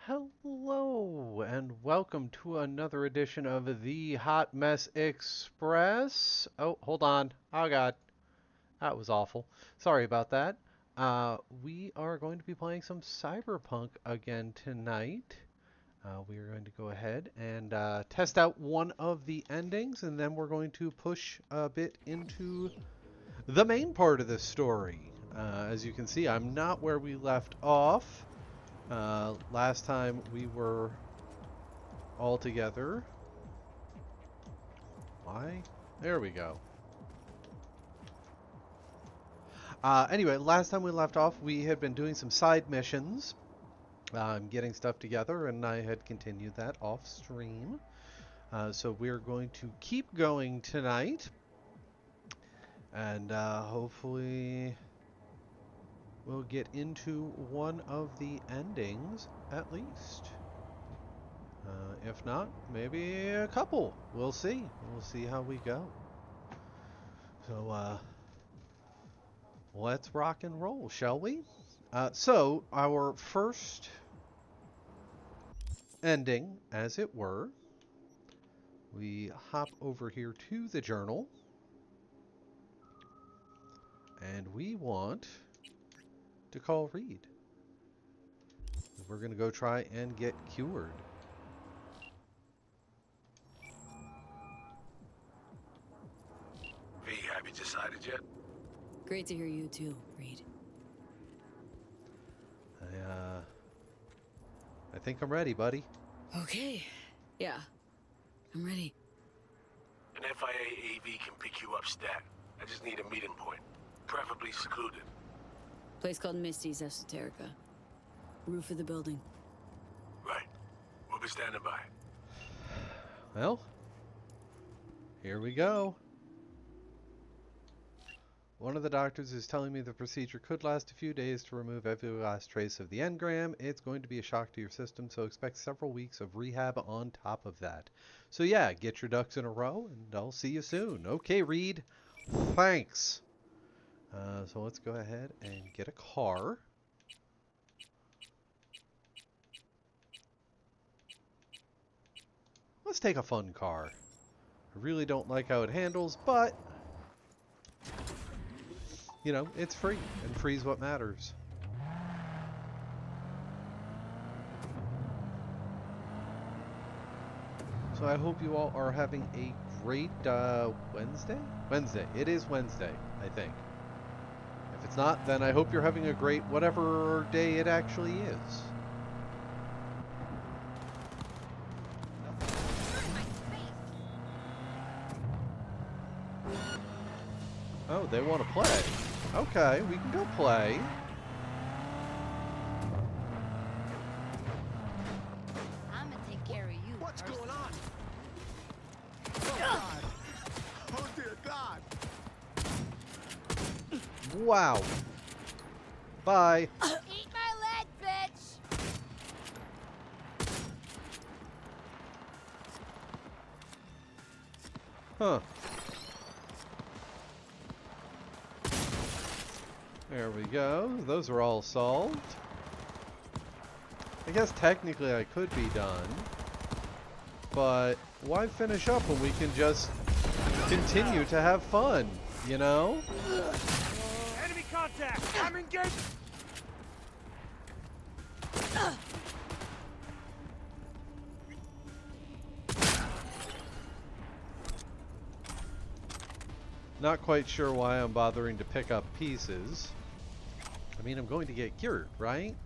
Hello, and welcome to another edition of the Hot Mess Express. Oh, hold on. Oh, God. That was awful. Sorry about that. We are going to be playing some Cyberpunk again tonight. We are going to go ahead and test out one of the endings, and then we're going to push a bit into the main part of the story. As you can see, I'm not where we left off. Last time we were all together. Why? There we go. Anyway, last time we left off, we had been doing some side missions, getting stuff together, and I had continued that off stream. So we're going to keep going tonight, and hopefully we'll get into one of the endings at least. If not, maybe a couple. We'll see. We'll see how we go. So, let's rock and roll, shall we? So, our first ending, as it were, we hop over here to the journal, and we want to call Reed. We're going to go try and get cured. V, have you decided yet? Great to hear you too, Reed. I think I'm ready, buddy. Okay. Yeah. I'm ready. An FIA AV can pick you up stat. I just need a meeting point, preferably secluded. Place called Misty's Esoterica. Roof of the building. Right. We'll be standing by. Well, here we go. One of the doctors is telling me the procedure could last a few days to remove every last trace of the engram. It's going to be a shock to your system, so expect several weeks of rehab on top of that. So yeah, get your ducks in a row, and I'll see you soon. Okay, Reed. Thanks. So let's go ahead and get a car. Let's take a fun car. I really don't like how it handles, but you know, it's free, and free's what matters. So I hope you all are having a great Wednesday? Wednesday. It is Wednesday, I think. If it's not, then I hope you're having a great whatever day it actually is. Oh, they want to play. Okay, we can go play. I'm gonna take care of you. What's first. going on? Oh, God. Oh, dear God. Wow. Bye. Eat my leg, bitch! Huh. There we go. Those are all solved. I guess technically I could be done. But why finish up when we can just continue to have fun, you know? Enemy contact. I'm engaged. Not quite sure why I'm bothering to pick up pieces. I mean, I'm going to get cured, right?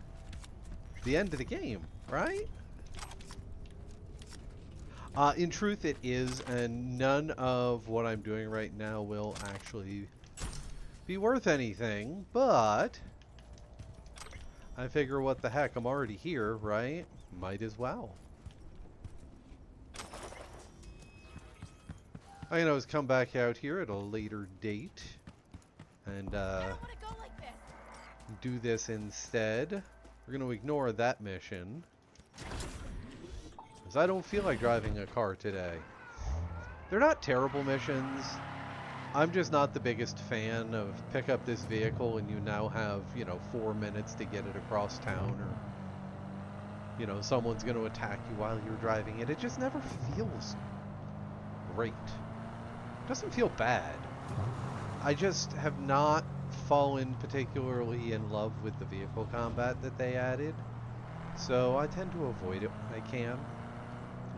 The end of the game, right? In truth, it is, and none of what I'm doing right now will actually be worth anything, but I figure what the heck, I'm already here, right? Might as well. I can always come back out here at a later date and I don't wanna go like this. do this instead. We're going to ignore that mission because I don't feel like driving a car today. They're not terrible missions. I'm just not the biggest fan of pick up this vehicle and you now have, you know, 4 minutes to get it across town or, you know, someone's going to attack you while you're driving it. It just never feels great. It doesn't feel bad. I just have not fallen particularly in love with the vehicle combat that they added, so I tend to avoid it when I can.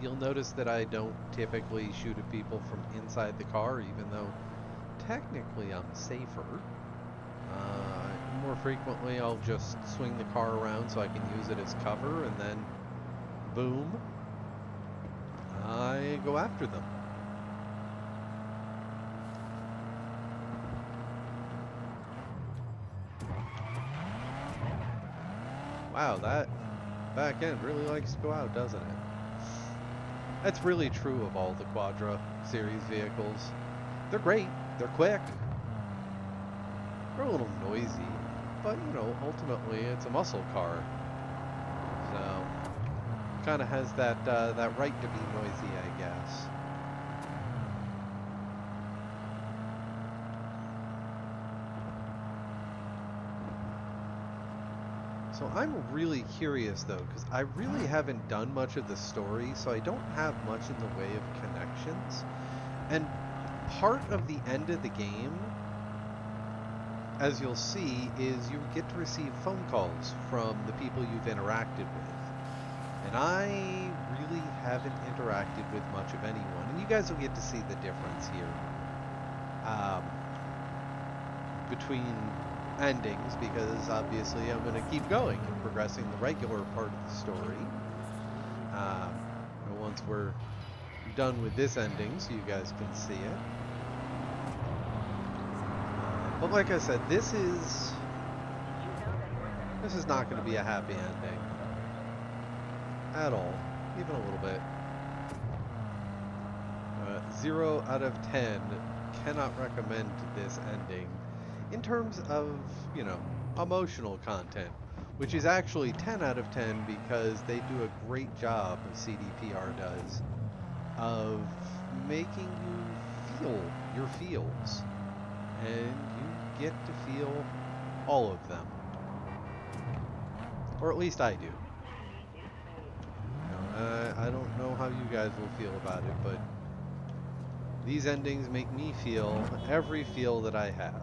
You'll notice that I don't typically shoot at people from inside the car, even though technically I'm safer. More frequently I'll just swing the car around so I can use it as cover, and then boom, I go after them. Wow, that back end really likes to go out, doesn't it? That's really true of all the Quadra series vehicles. They're great, they're quick, they're a little noisy, but you know, ultimately it's a muscle car. So, kind of has that that right to be noisy, I guess. So I'm really curious though, because I really haven't done much of the story, so I don't have much in the way of connections. And part of the end of the game, as you'll see, is you get to receive phone calls from the people you've interacted with. And I really haven't interacted with much of anyone, and you guys will get to see the difference here between endings, because obviously I'm going to keep going and progressing the regular part of the story. And once we're done with this ending, so you guys can see it. But like I said, this is not going to be a happy ending at all, even a little bit. 0 out of 10 cannot recommend this ending in terms of, you know, emotional content, which is actually 10 out of 10 because they do a great job, CDPR does, of making you feel your feels, and you get to feel all of them, or at least I do. You know, I don't know how you guys will feel about it, but these endings make me feel every feel that I have.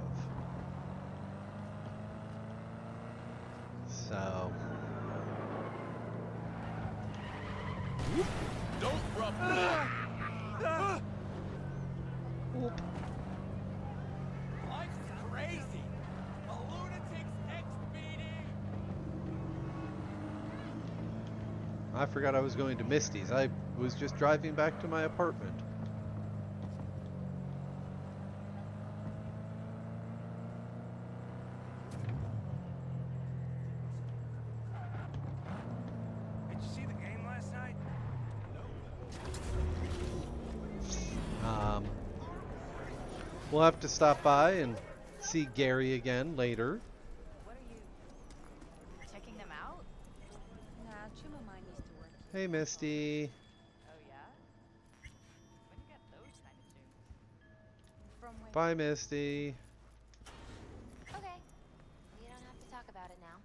So, Don't rub whoop. Life's crazy. A lunatic's next meeting. I forgot I was going to Misty's. I was just driving back to my apartment. Did you see the game last night? We'll have to stop by and see Gary again later. What are you checking them out? Nah, Chuma mine used to work. Hey, Misty. Oh yeah? When you get those kind of tunes? From when? Bye, Misty. Okay. You don't have to talk about it now.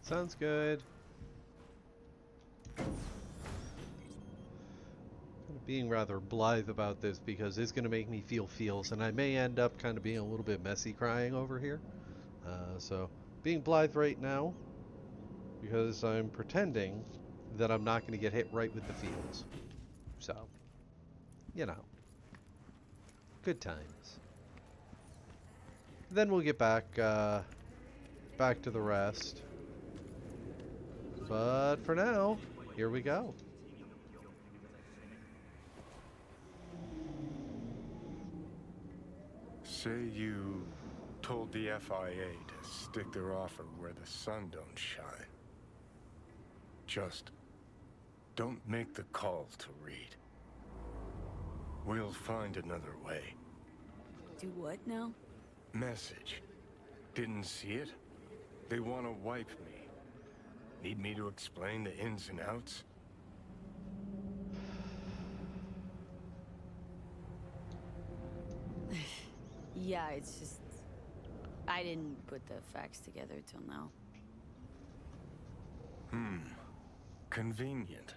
Sounds good. Being rather blithe about this because it's going to make me feel feels, and I may end up kind of being a little bit messy crying over here. So being blithe right now because I'm pretending that I'm not going to get hit right with the feels. So, you know, good times. Then we'll get back to the rest. But for now, here we go. Say you told the FIA to stick their offer where the sun don't shine. Just don't make the call to Reed. We'll find another way. Do what now? Message. Didn't see it? They want to wipe me. Need me to explain the ins and outs? Yeah, it's just... I didn't put the facts together till now. Convenient.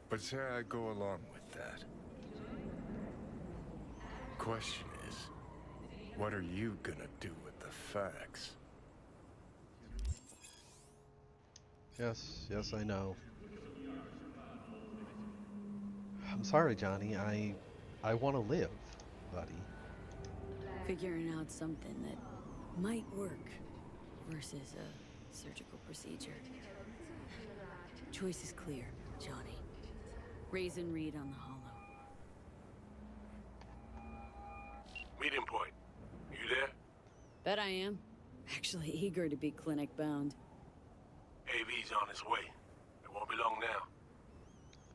But say I go along with that. Question is, what are you gonna do with the facts? Yes, I know. I'm sorry, Johnny. I want to live, buddy. Figuring out something that might work versus a surgical procedure. Choice is clear, Johnny. Raisin Reed on the hollow. Meeting point. You there? Bet I am. Actually eager to be clinic bound. AV's on his way. It won't be long now.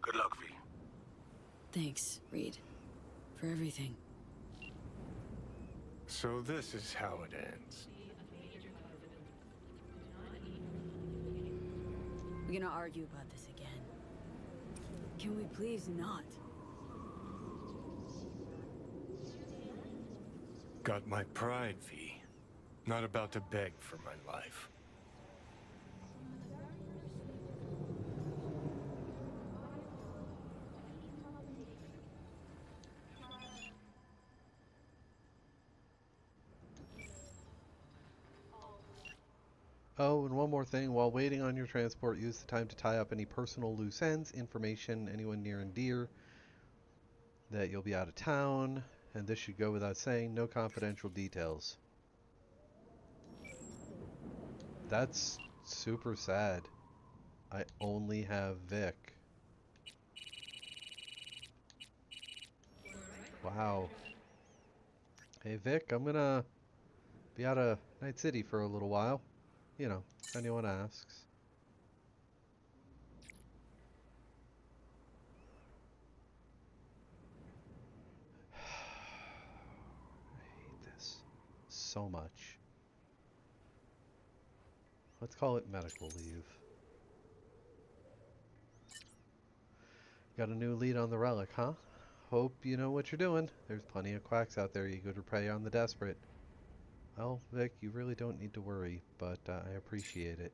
Good luck, V. Thanks, Reed, for everything. So this is how it ends. We're gonna argue about this again. Can we please not? Got my pride, V. Not about to beg for my life. Oh, and one more thing. While waiting on your transport, use the time to tie up any personal loose ends, information, anyone near and dear, that you'll be out of town, and this should go without saying, no confidential details. That's super sad. I only have Vic. Wow. Hey Vic, I'm gonna be out of Night City for a little while. You know, if anyone asks. I hate this so much. Let's call it medical leave. Got a new lead on the relic, huh? Hope you know what you're doing. There's plenty of quacks out there eager to prey on the desperate. Well, Vic, you really don't need to worry, but I appreciate it.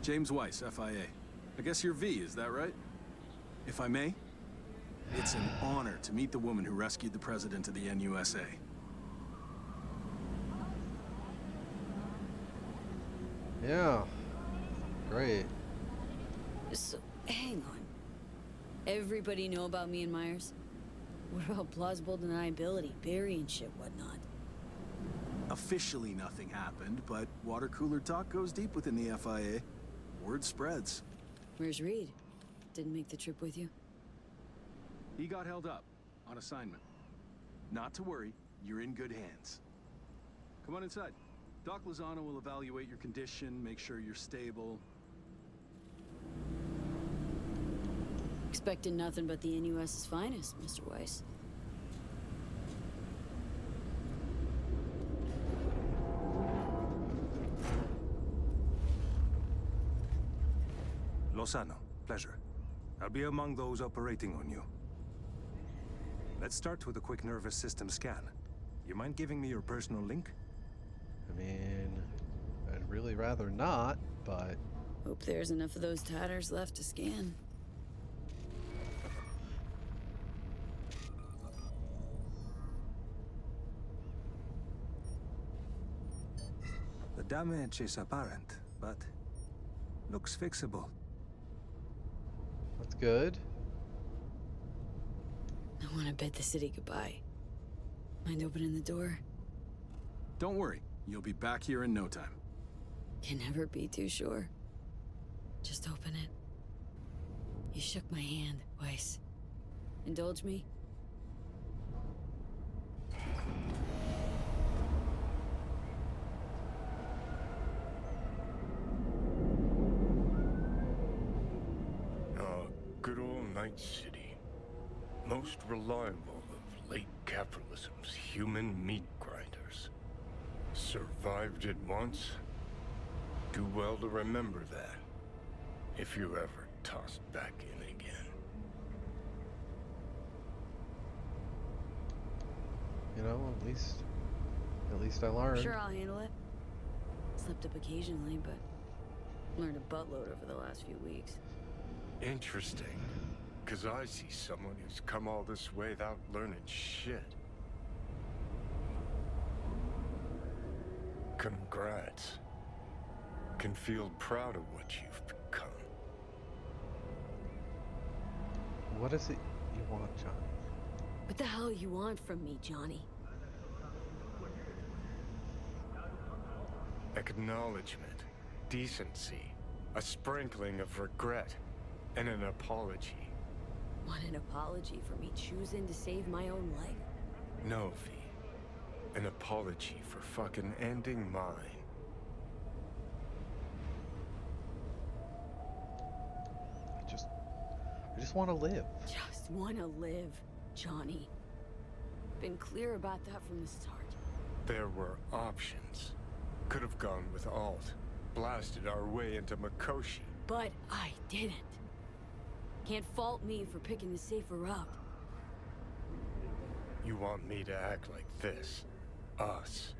James Weiss, FIA. I guess you're V, is that right? If I may, it's an honor to meet the woman who rescued the president of the NUSA. Yeah. Great. So, hang on. Everybody know about me and Myers? What about plausible deniability, Barry and shit, whatnot? Officially nothing happened, but water cooler talk goes deep within the FIA. Word spreads. Where's Reed? Didn't make the trip with you? He got held up on assignment. Not to worry, you're in good hands. Come on inside. Doc Lozano will evaluate your condition, make sure you're stable. Expecting nothing but the NUS's finest, Mr. Weiss. Lozano, pleasure. I'll be among those operating on you. Let's start with a quick nervous system scan. You mind giving me your personal link? I mean, I'd really rather not, but... Hope there's enough of those tatters left to scan. The damage is apparent, but looks fixable. That's good. I want to bid the city goodbye. Mind opening the door? Don't worry, you'll be back here in no time. Can never be too sure. Just open it. You shook my hand, Weiss. Indulge me? Night City. Most reliable of late capitalism's human meat grinders. Survived it once? Do well to remember that, if you're ever tossed back in again. You know, at least I learned. Sure, I'll handle it. Slipped up occasionally, but learned a buttload over the last few weeks. Interesting, because I see someone who's come all this way without learning shit. Congrats. Can feel proud of what you've become. What is it you want, Johnny? What the hell you want from me, Johnny? Acknowledgement, decency, a sprinkling of regret, and an apology. Want an apology for me choosing to save my own life? No, V. An apology for fucking ending mine. I just want to live. Just wanna live, Johnny. Been clear about that from the start. There were options. Could have gone with Alt, blasted our way into Mikoshi. But I didn't. Can't fault me for picking the safer route. You want me to act like this? Us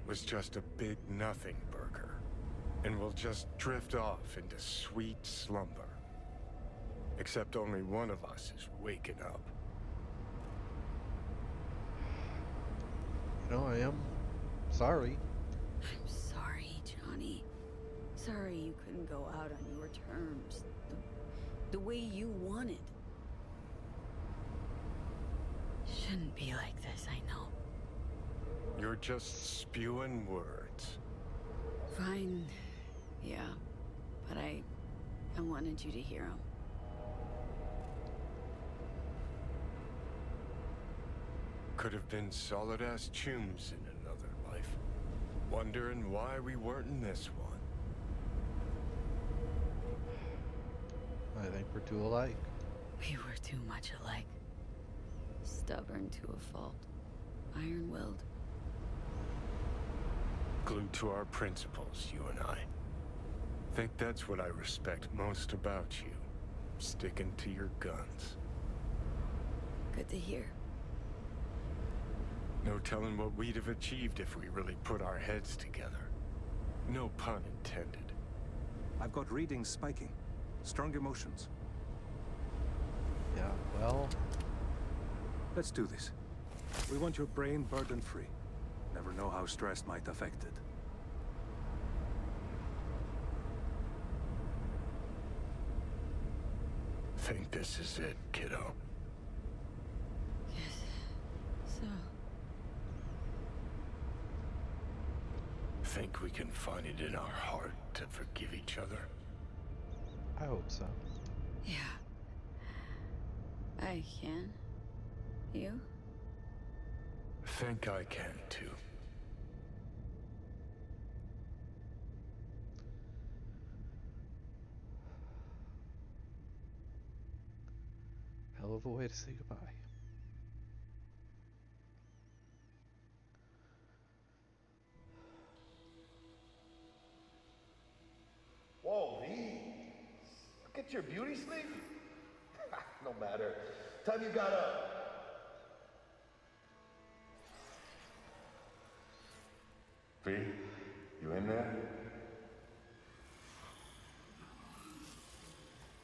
was just a big nothing burger, and we'll just drift off into sweet slumber. Except only one of us is waking up. You know, I am sorry. I'm sorry, Johnny. Sorry you couldn't go out on your terms. The way you wanted. Shouldn't be like this, I know. You're just spewing words. Fine. Yeah. But I wanted you to hear them. Could have been solid-ass chums in another life. Wondering why we weren't in this one. I think we're too alike. We were too much alike. Stubborn to a fault. Iron-willed. Glued to our principles, you and I. Think that's what I respect most about you. Sticking to your guns. Good to hear. No telling what we'd have achieved if we really put our heads together. No pun intended. I've got readings spiking. Strong emotions. Yeah, well, Let's do this. We want your brain burden-free. Never know how stress might affect it. Think this is it, kiddo. Yes. So, Think we can find it in our heart to forgive each other? I hope so. yeah. I can. You? Think I can too. Hell of a way to say goodbye. Whoa, V. Look at your beauty sleep. No matter. Time you got up. V, you in there?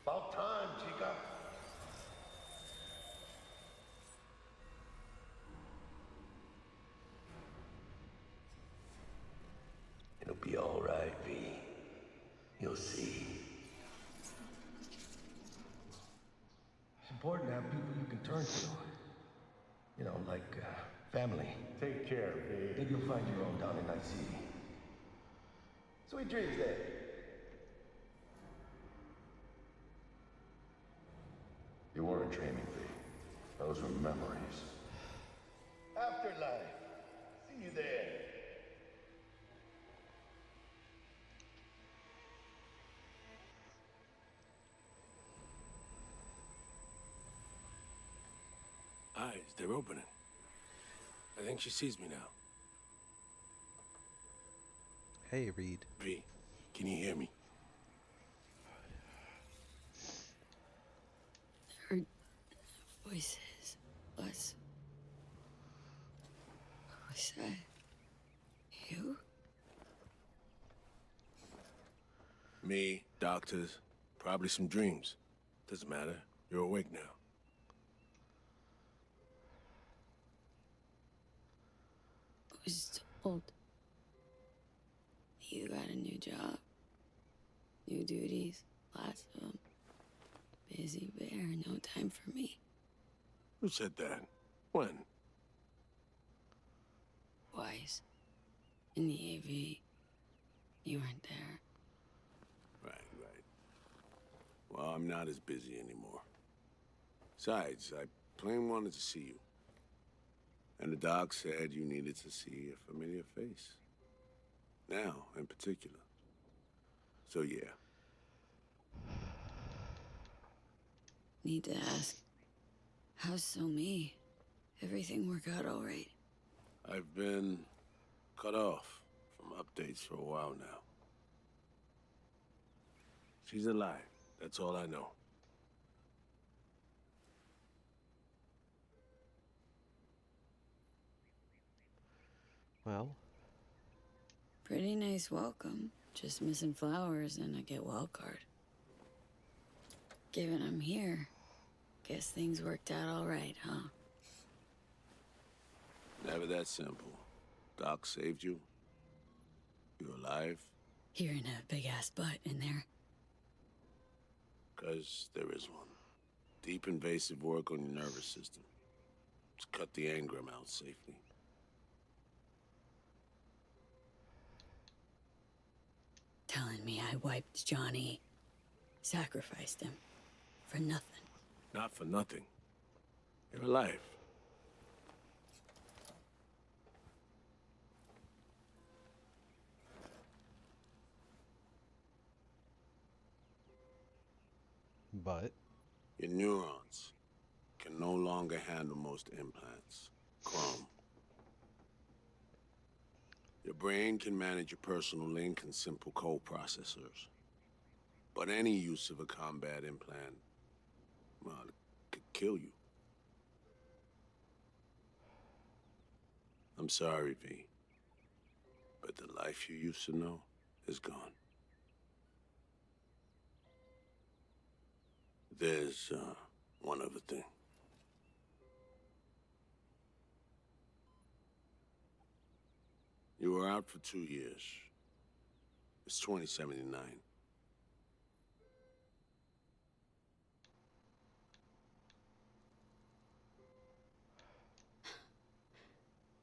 About time, chica. It'll be all right, V. You'll see. It's important to have people you can turn to. You know, like family. Take care, V. Maybe you'll find your own down in Night City. Sweet dreams, then. You weren't dreaming, V. Those were memories. Afterlife. See you there. They're opening. I think she sees me now. Hey, Reed. V, can you hear me? Heard voices. Was that you? Me, doctors, probably some dreams. Doesn't matter. You're awake now. I was told you got a new job, new duties, lots of them. Busy bear, no time for me. Who said that? When? Twice. In the AV. You weren't there. Right. Well, I'm not as busy anymore. Besides, I plain wanted to see you. And the doc said you needed to see a familiar face. Now, in particular. So, yeah. Need to ask, how's So Me? Everything work out all right? I've been cut off from updates for a while now. She's alive. That's all I know. Well, Pretty nice welcome. Just missing flowers and I get wild card. Given I'm here, guess things worked out all right, huh? Never that simple. Doc saved you. You're alive. Hearing a big ass butt in there. 'Cause there is one. Deep invasive work on your nervous system. To cut the engram out safely. Telling me I wiped Johnny, sacrificed him, for nothing. Not for nothing. You're alive. but Your neurons can no longer handle most implants. Chrome. Your brain can manage your personal link and simple code processors. But any use of a combat implant, well, it could kill you. I'm sorry, V. But the life you used to know is gone. There's, one other thing. You were out for 2 years. It's 2079.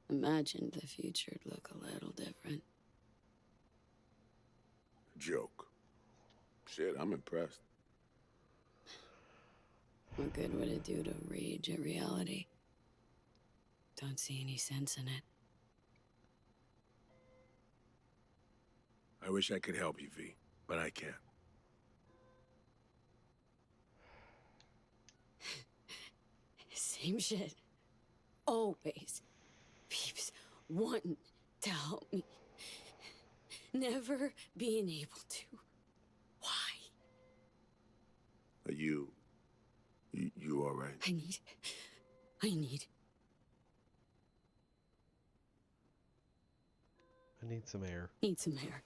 Imagined the future'd look a little different. Joke. Shit, I'm impressed. What good would it do to rage at reality? Don't see any sense in it. I wish I could help you, V, but I can't. Same shit. Always. Peeps wanting to help me. Never being able to. Why? Are you all right? I need. I need some air. Need some air.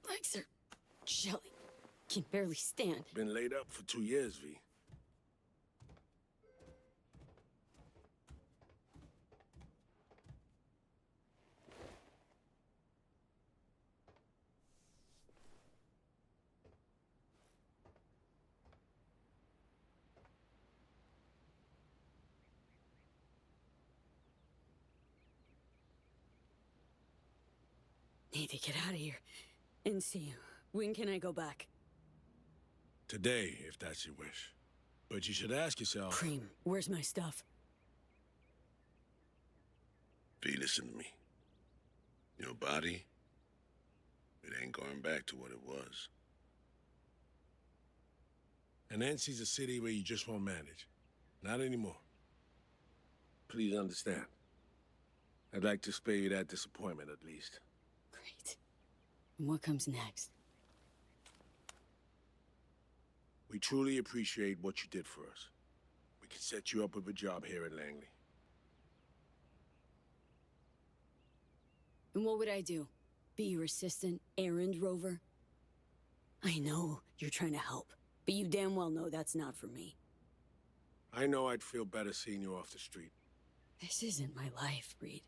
Legs are jelly. Can barely stand. Been laid up for 2 years, V. Need to get out of here and see you. When can I go back? Today, if that's your wish. But you should ask yourself... Cream, where's my stuff? V, listen to me. Your body, it ain't going back to what it was. And Nancy's a city where you just won't manage. Not anymore. Please understand. I'd like to spare you that disappointment, at least. Great. And what comes next? We truly appreciate what you did for us. We can set you up with a job here at Langley. And what would I do? Be your assistant, errand rover? I know you're trying to help, but you damn well know that's not for me. I know I'd feel better seeing you off the street. This isn't my life, Reed.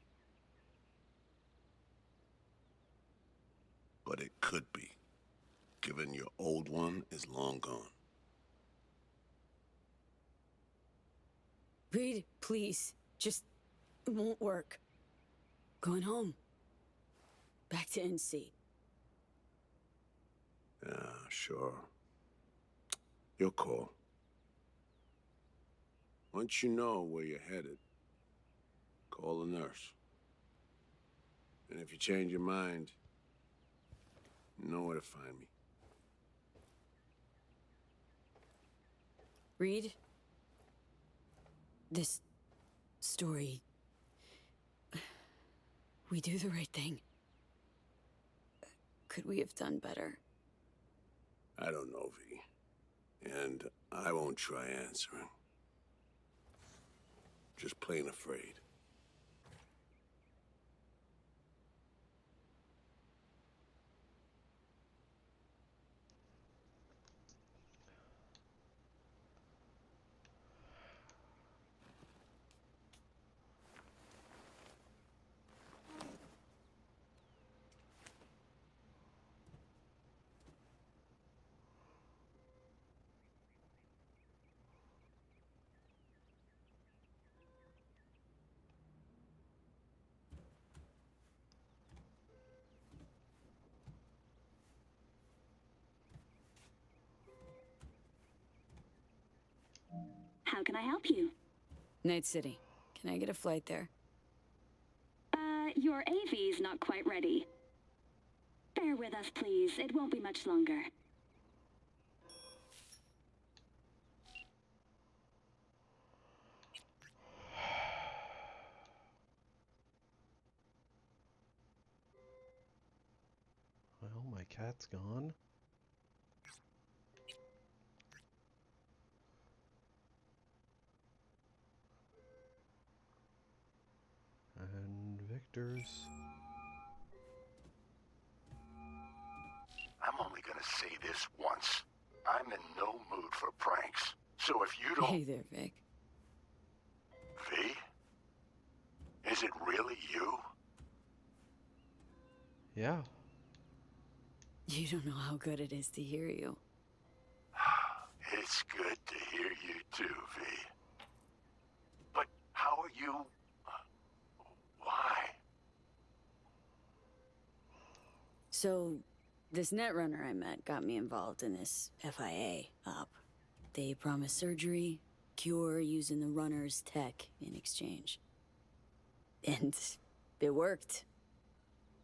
But it could be, given your old one is long gone. Reed, please. Just... it won't work. Going home. Back to NC. Yeah, sure. Your call. Once you know where you're headed, call the nurse. And if you change your mind, you know where to find me. Reed? This... story... we do the right thing. Could we have done better? I don't know, V. And I won't try answering. Just plain afraid. How can I help you? Night City. Can I get a flight there? Your AV's not quite ready. Bear with us, please. It won't be much longer. Well, my cat's gone. And Victor's. I'm only gonna say this once. I'm in no mood for pranks. So if you don't... Hey there, Vic. V? Is it really you? Yeah. You don't know how good it is to hear you. It's good to hear you too, V. But how are you... why? So, this netrunner I met got me involved in this FIA op. They promised surgery, cure using the runner's tech in exchange. And it worked.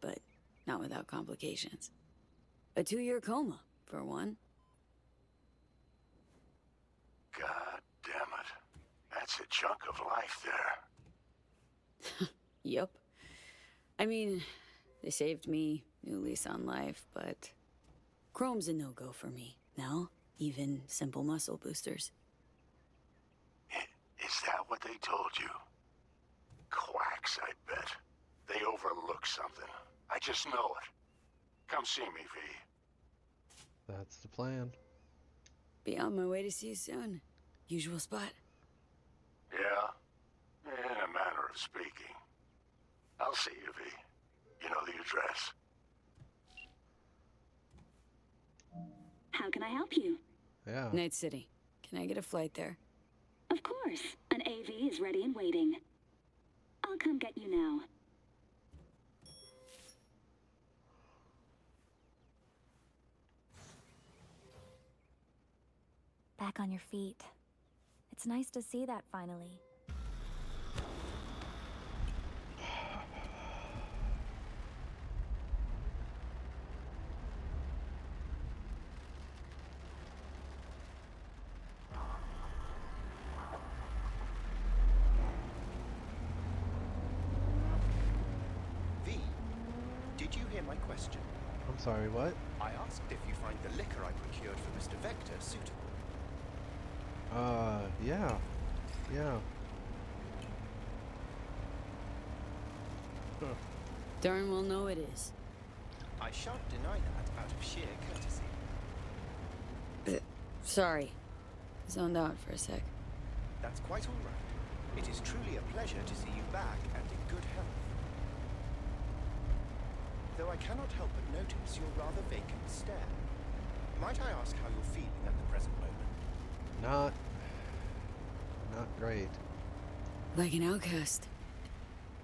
But not without complications. A 2-year coma, for one. God damn it. That's a chunk of life there. Yep. I mean, they saved me, new lease on life, but... Chrome's a no-go for me, now. Even simple muscle boosters. Is that what they told you? Quacks, I bet. They overlook something. I just know it. Come see me, V. That's the plan. Be on my way to see you soon. Usual spot. Yeah? In a manner of speaking. I'll see you, V. You know the address. How can I help you? Yeah. Night City. Can I get a flight there? Of course. An AV is ready and waiting. I'll come get you now. Back on your feet. It's nice to see that finally. hear my question? I'm sorry, what? I asked if you find the liquor I procured for Mr. Vector suitable. Yeah. Yeah. Huh. Darn well know it is. I shan't deny that out of sheer courtesy. Sorry. Zoned out for a sec. That's quite all right. It is truly a pleasure to see you back and in good health. Though I cannot help but notice your rather vacant stare. Might I ask how you're feeling at the present moment? Not great. Like an outcast.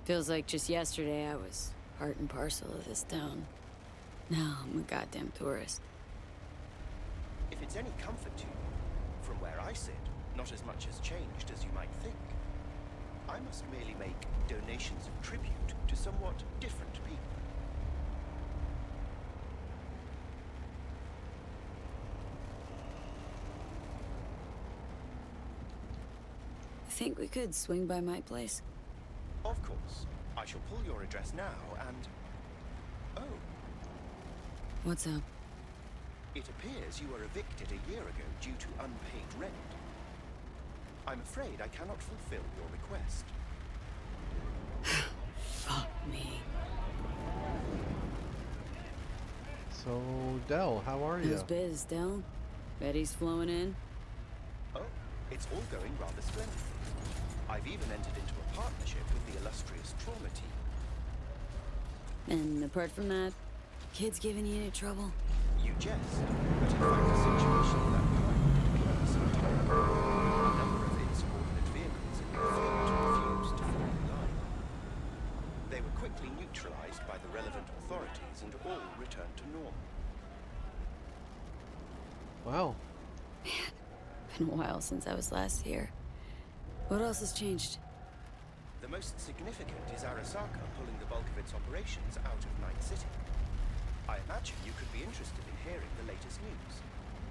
Feels like just yesterday I was part and parcel of this town. Now I'm a goddamn tourist. If it's any comfort to you, from where I sit, not as much has changed as you might think. I must merely make donations of tribute to somewhat different people. Think we could swing by my place? Of course. I shall pull your address now and... Oh. What's up? It appears you were evicted a year ago due to unpaid rent. I'm afraid I cannot fulfill your request. Fuck me. So, Del, how are you? How's biz, Del? Betty's flowing in? Oh, it's all going rather splendidly. I've even entered into a partnership with the illustrious trauma team. And apart from that, kids giving you any trouble? You jest, but in fact a situation of that kind did occur some time ago. A number of insubordinate vehicles in the field refused to fall in line. They were quickly neutralized by the relevant authorities and all returned to normal. Wow. Man, been a while since I was last here. What else has changed? The most significant is Arasaka pulling the bulk of its operations out of Night City. I imagine you could be interested in hearing the latest news.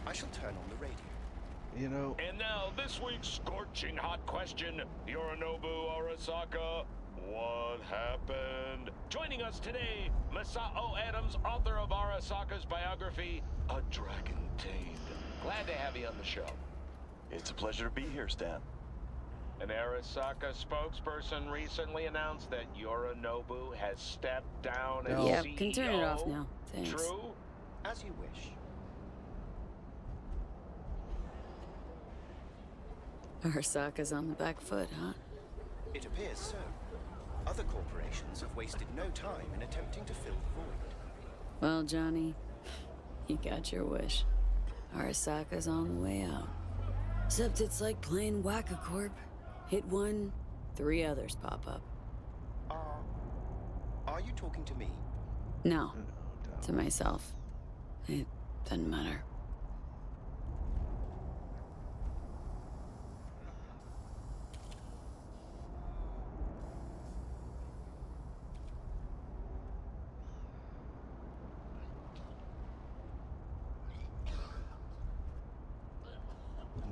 I shall turn on the radio. You know... And now, this week's scorching hot question. Yorinobu Arasaka, what happened? Joining us today, Masao Adams, author of Arasaka's biography, A Dragon Tamed. Glad to have you on the show. It's a pleasure to be here, Stan. An Arasaka spokesperson recently announced that Yorinobu has stepped down as Yeah, CEO. can turn it off now. Thanks. True? As you wish. Arasaka's on the back foot, huh? It appears so. Other corporations have wasted no time in attempting to fill the void. Well, Johnny, you got your wish. Arasaka's on the way out. Except it's like playing Whack-A-Corp. Hit one, 3 others pop up. Are you talking to me? No, to myself. It doesn't matter.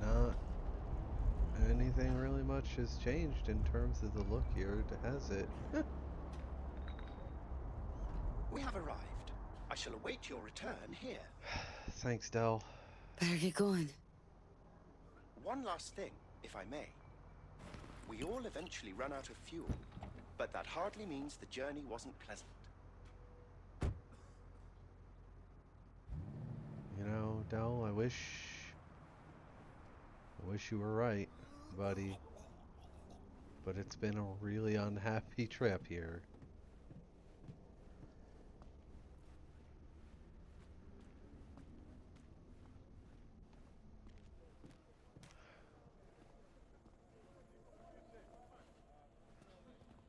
Not anything really much has changed in terms of the look here, has it? We have arrived. I shall await your return here. Thanks, Del. Better get going. One last thing, if I may. We all eventually run out of fuel, but that hardly means the journey wasn't pleasant. You know, Del, I wish you were right, buddy. But it's been a really unhappy trip here.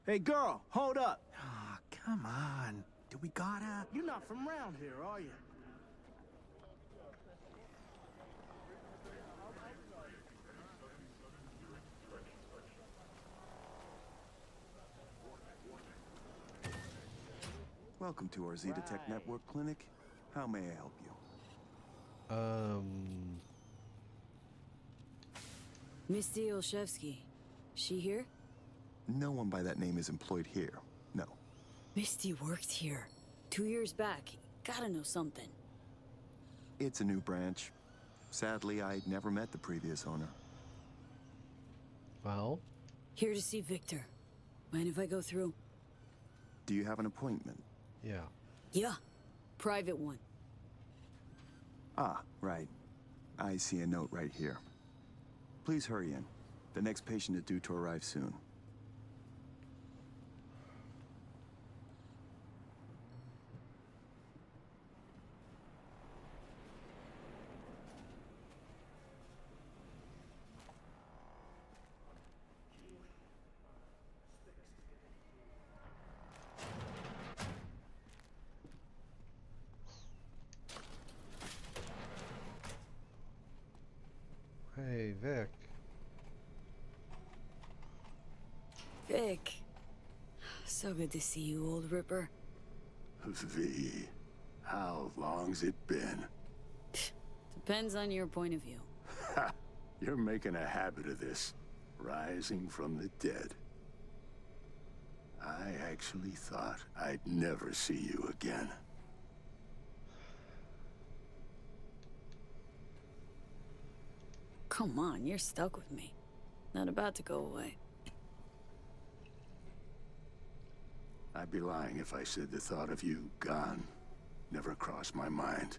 Hey, girl, hold up. Ah, come on. Do we gotta? You're not from around here, are you? Welcome to our Zeta Tech Network Clinic. How may I help you? Misty Olszewski. She here? No one by that name is employed here. No. Misty worked here. 2 years back. Gotta know something. It's a new branch. Sadly, I'd never met the previous owner. Well? Here to see Victor. Mind if I go through? Do you have an appointment? Yeah. Yeah. Private one. Ah, right. I see a note right here. Please hurry in. The next patient is due to arrive soon. Hey, Vic. Vic. So good to see you, old Ripper. V, how long's it been? Depends on your point of view. Ha! You're making a habit of this. Rising from the dead. I actually thought I'd never see you again. Come on, you're stuck with me. Not about to go away. I'd be lying if I said the thought of you gone never crossed my mind.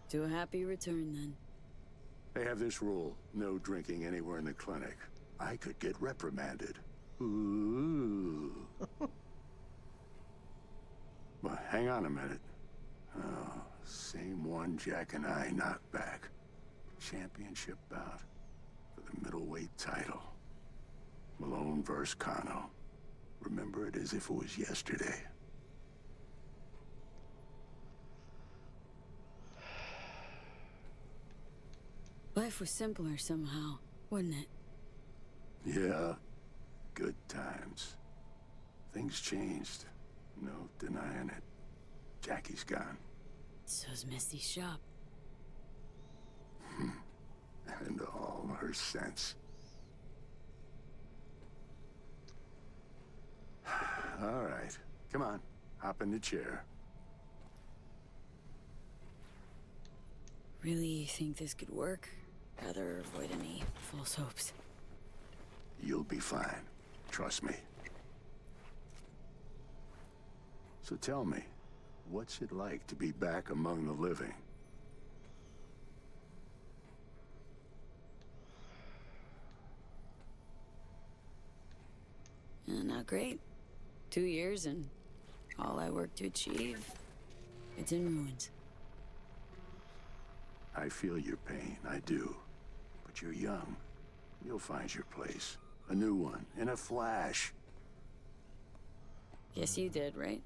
To a happy return, then. They have this rule, no drinking anywhere in the clinic. I could get reprimanded. Ooh. But hang on a minute. Oh, same one Jack and I knocked back. Championship bout for the middleweight title. Malone versus Kano. Remember it as if it was yesterday. Life was simpler somehow, wouldn't it? Yeah, good times. Things changed. No denying it. Jackie's gone. So's Misty's shop. And all her sense. All right, come on, hop in the chair. Really think this could work? Rather avoid any false hopes. You'll be fine, trust me. So tell me, what's it like to be back among the living? Not great. 2 years and all I worked to achieve, it's in ruins. I feel your pain, I do. But you're young. You'll find your place. A new one, in a flash. Guess you did, right?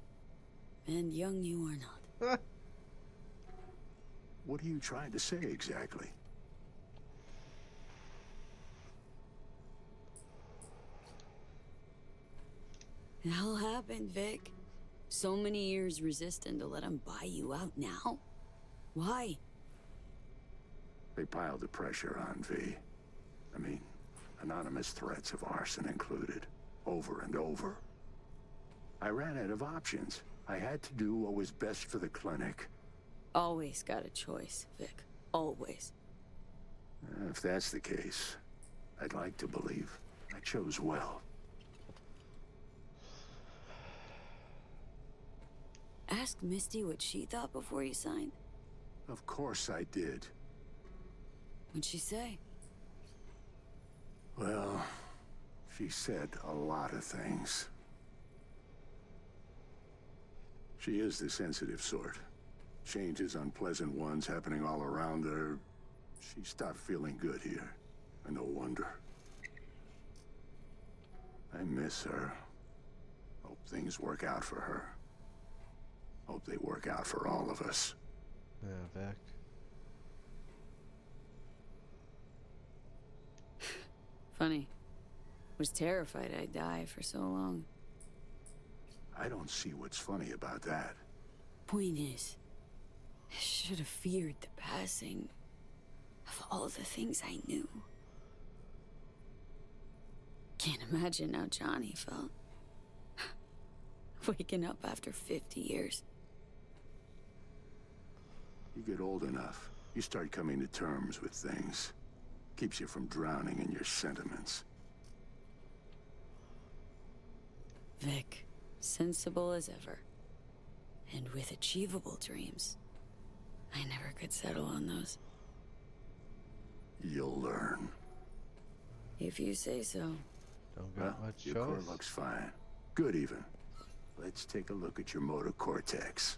And young you are not. What are you trying to say exactly? The hell happened, Vic? So many years resisting to let him buy you out now? Why? They piled the pressure on V. I mean, anonymous threats of arson included, over and over. I ran out of options. I had to do what was best for the clinic. Always got a choice, Vic. Always. If that's the case, I'd like to believe I chose well. Ask Misty what she thought before you signed. Of course I did. What'd she say? Well, she said a lot of things. She is the sensitive sort. Changes, unpleasant ones happening all around her. She stopped feeling good here. And no wonder. I miss her. Hope things work out for her. Hope they work out for all of us. Yeah, Vic. Funny. Was terrified I'd die for so long. I don't see what's funny about that. Point is, I should have feared the passing of all the things I knew. Can't imagine how Johnny felt. Waking up after 50 years. You get old enough, you start coming to terms with things. Keeps you from drowning in your sentiments. Vic, sensible as ever. And with achievable dreams. I never could settle on those. You'll learn. If you say so. Don't got much your core choice. looks fine. Good even. Let's take a look at your motor cortex.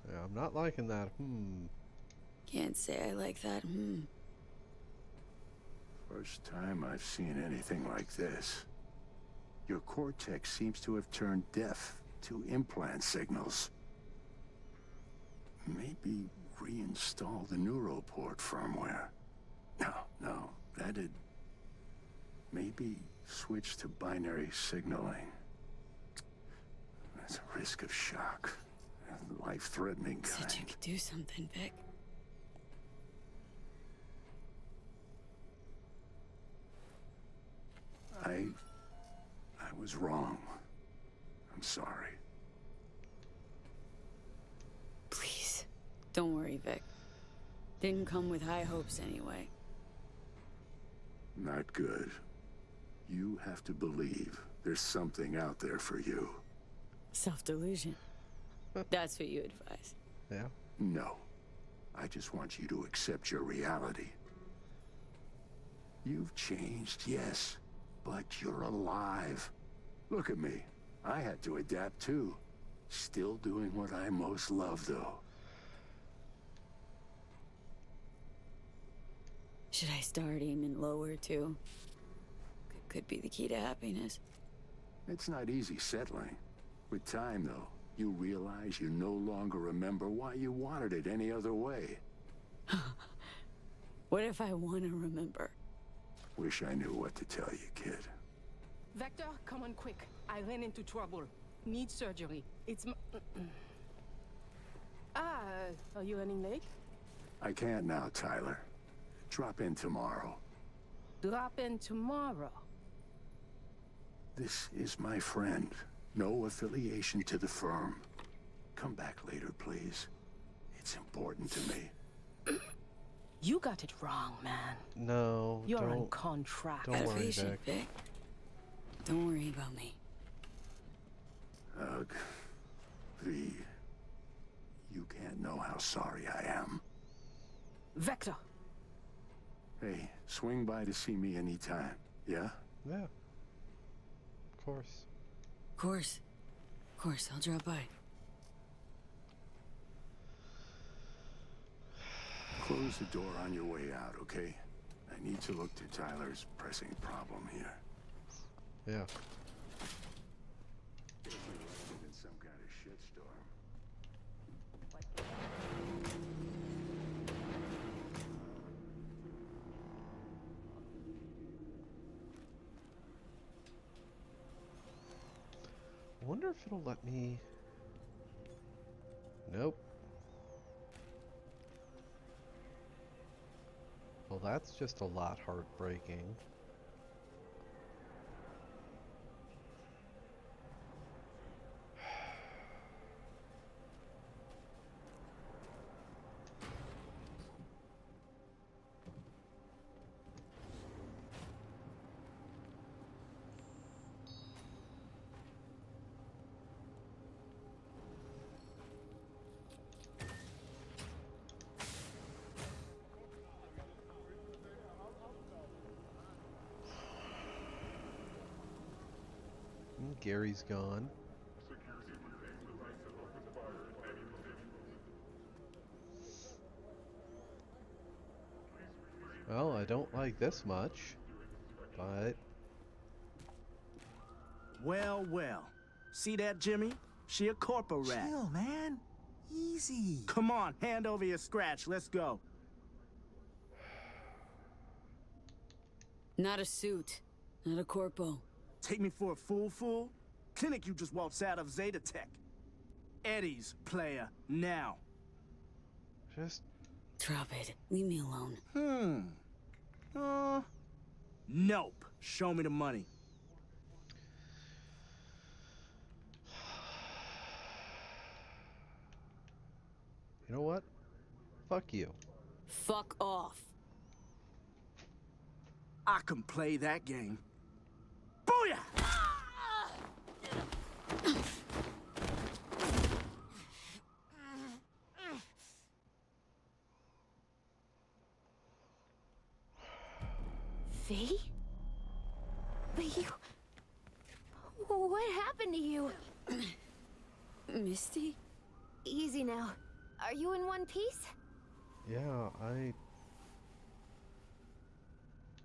Yeah, I'm not liking that. Can't say I like that. First time I've seen anything like this. Your cortex seems to have turned deaf to implant signals. Maybe reinstall the neuroport firmware. No, that'd... Maybe switch to binary signaling. That's a risk of shock. Life-threatening kind. Said you could do something, Vic. I was wrong. I'm sorry. Please. Don't worry, Vic. Didn't come with high hopes anyway. Not good. You have to believe there's something out there for you. Self-delusion. That's what you advise. Yeah. No. I just want you to accept your reality. You've changed, yes, but you're alive. Look at me. I had to adapt too. Still doing what I most love, though. Should I start aiming lower, too? Could be the key to happiness. It's not easy settling. With time, though, you realize you no longer remember why you wanted it any other way. What if I want to remember? Wish I knew what to tell you, kid. Vector, come on quick. I ran into trouble. Need surgery. It's are you running late? I can't now, Tyler. Drop in tomorrow. Drop in tomorrow. This is my friend. No affiliation to the firm. Come back later, please. It's important to me. You got it wrong, man. No, You're on don't. contract. Don't worry, Patient, Vic. Vic. Don't worry about me. Ugh. V. You can't know how sorry I am. Vector. Hey, swing by to see me anytime, yeah? Yeah. Of course. Of course, I'll drop by. Close the door on your way out, okay? I need to look to Tyler's pressing problem here. Yeah. In some kind of shitstorm. I wonder if it'll let me... Nope. Well, that's just a lot heartbreaking. Gary's gone. Well, I don't like this much, but... Well, well. See that, Jimmy? She a corporate rat. Chill, man. Easy. Come on, hand over your scratch. Let's go. Not a suit. Not a corpo. Take me for a fool? Clinic you just waltzed out of Zeta Tech. Eddie's, player. Now. Just Drop it. Leave me alone. Nope. Show me the money. You know what? Fuck you. Fuck off. I can play that game. Booyah! V? But you... What happened to you? Misty? Easy now. Are you in one piece? Yeah,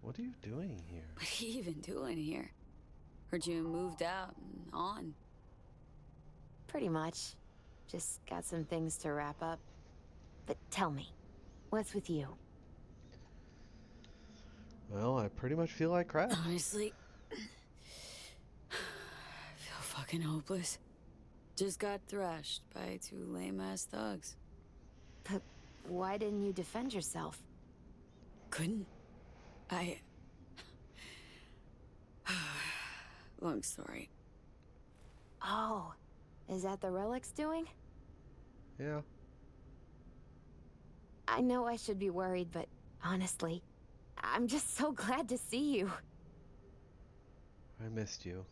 What are you doing here? What are you even doing here? Heard you moved out and on. Pretty much. Just got some things to wrap up. But tell me, what's with you? Well, I pretty much feel like crap. Honestly, I feel fucking hopeless. Just got thrashed by 2 lame-ass thugs. But why didn't you defend yourself? Couldn't. Long story. Oh, is that the Relic's doing? Yeah. I know I should be worried, but honestly, I'm just so glad to see you. I missed you.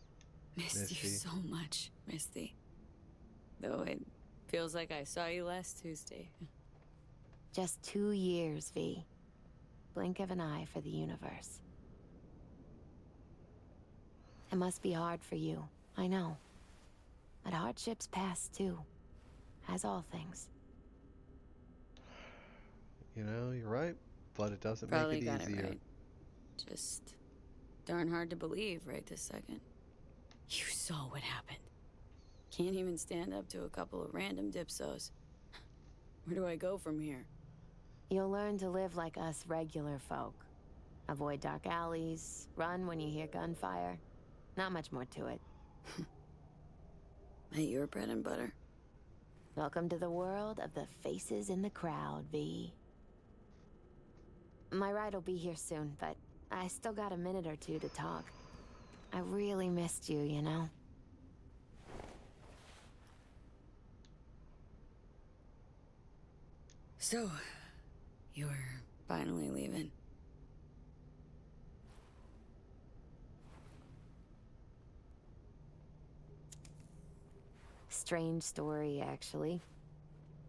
Missed you so much, Misty. Though it feels like I saw you last Tuesday. Just 2 years, V. Blink of an eye for the universe. It must be hard for you, I know. But hardships pass too, as all things. You know, you're right, but it doesn't Probably make got it easier. it right. Just darn hard to believe right this second. You saw what happened. Can't even stand up to a couple of random dipsos. Where do I go from here? You'll learn to live like us regular folk. Avoid dark alleys, run when you hear gunfire. Not much more to it. Ain't your bread and butter? Welcome to the world of the faces in the crowd, V. My ride will be here soon, but I still got a minute or two to talk. I really missed you, you know? So, you're finally leaving. Strange story, actually.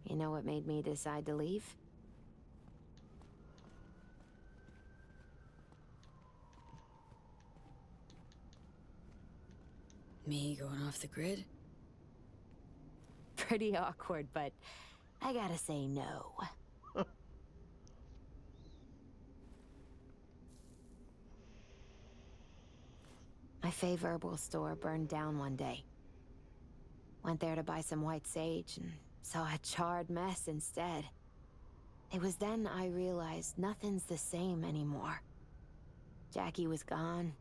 You know what made me decide to leave? Me going off the grid? Pretty awkward, but I gotta say no. My fave herbal store burned down one day. Went there to buy some white sage and saw a charred mess instead. It was then I realized nothing's the same anymore. Jackie was gone,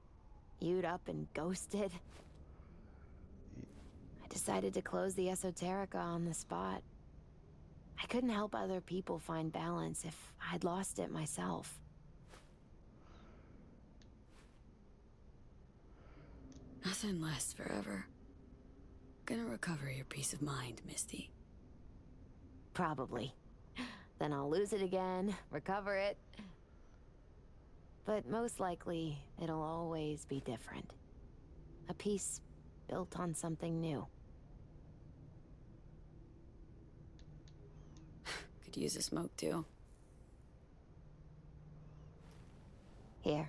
You'd up and ghosted. I decided to close the Esoterica on the spot. I couldn't help other people find balance if I'd lost it myself. Nothing lasts forever. Gonna recover your peace of mind, Misty. Probably. Then I'll lose it again, recover it. But most likely, it'll always be different. A piece built on something new. Could use a smoke too. Here.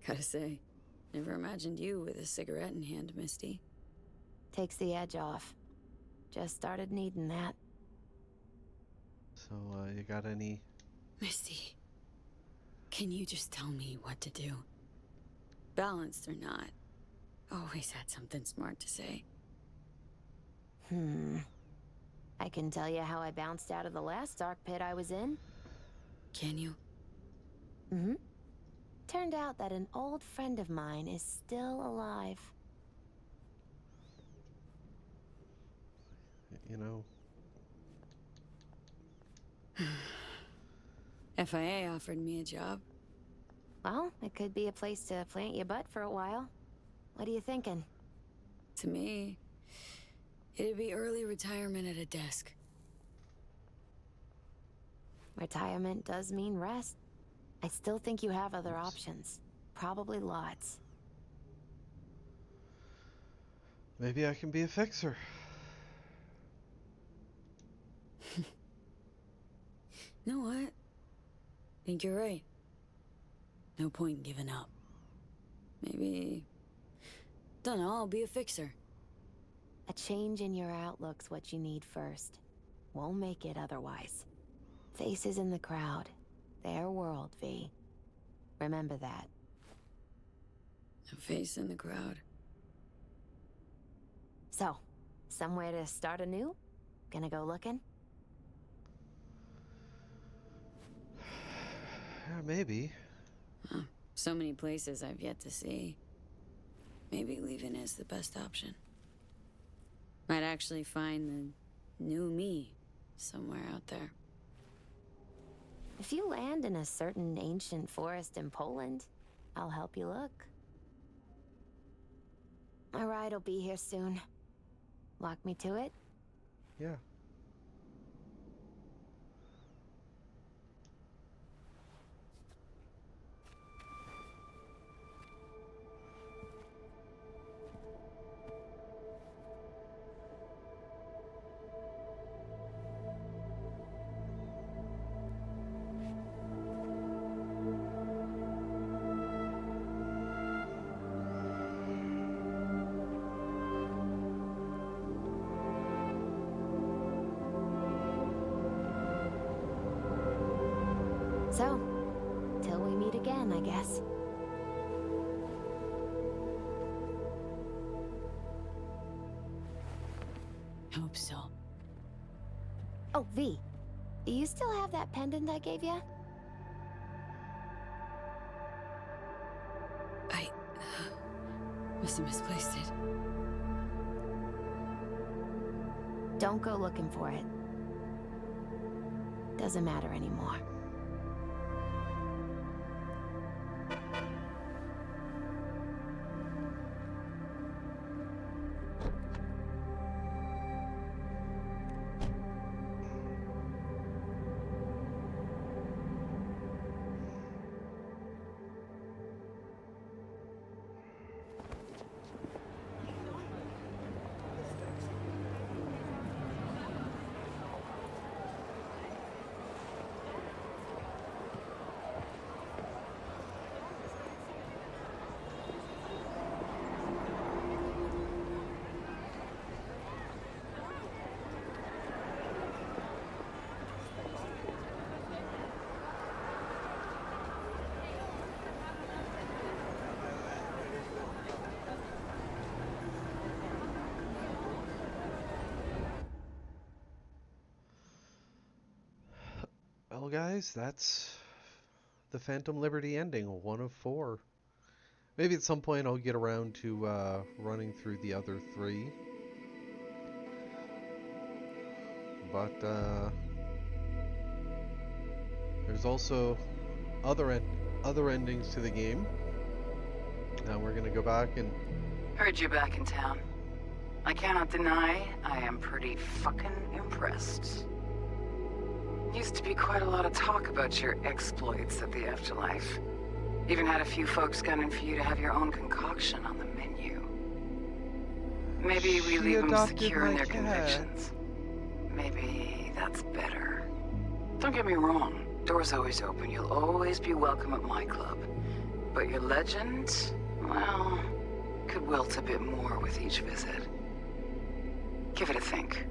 Gotta say, never imagined you with a cigarette in hand, Misty. Takes the edge off. Just started needing that. So, you got any... Misty, can you just tell me what to do? Balanced or not, always had something smart to say. I can tell you how I bounced out of the last dark pit I was in. Can you? Mm-hmm. Turned out that an old friend of mine is still alive. You know. FIA offered me a job. Well, it could be a place to plant your butt for a while. What are you thinking? To me, it'd be early retirement at a desk. Retirement does mean rest. I still think you have other options. Probably lots. Maybe I can be a fixer. You know what? Think you're right. No point in giving up. Maybe... Don't know, I'll be a fixer. A change in your outlook's what you need first. Won't make it otherwise. Faces in the crowd. Their world, V. Remember that. A face in the crowd. So, somewhere to start anew? Gonna go looking? Yeah, maybe. Huh. So many places I've yet to see. Maybe leaving is the best option. Might actually find the new me somewhere out there. If you land in a certain ancient forest in Poland, I'll help you look. My ride will be here soon. Walk me to it? Yeah. So, till we meet again, I guess. Hope so. Oh, V. Do you still have that pendant I gave you? I... must have misplaced it. Don't go looking for it. Doesn't matter anymore. Well, guys, that's the Phantom Liberty ending, 1 of 4. Maybe at some point I'll get around to running through the other 3. But there's also other endings to the game. Now we're gonna go back and... Heard you back in town. I cannot deny I am pretty fucking impressed. Used to be quite a lot of talk about your exploits at the Afterlife. Even had a few folks gunning for you to have your own concoction on the menu. Maybe we leave them secure in their convictions. Maybe that's better. Don't get me wrong, door's always open. You'll always be welcome at my club. But your legend, well, could wilt a bit more with each visit. Give it a think.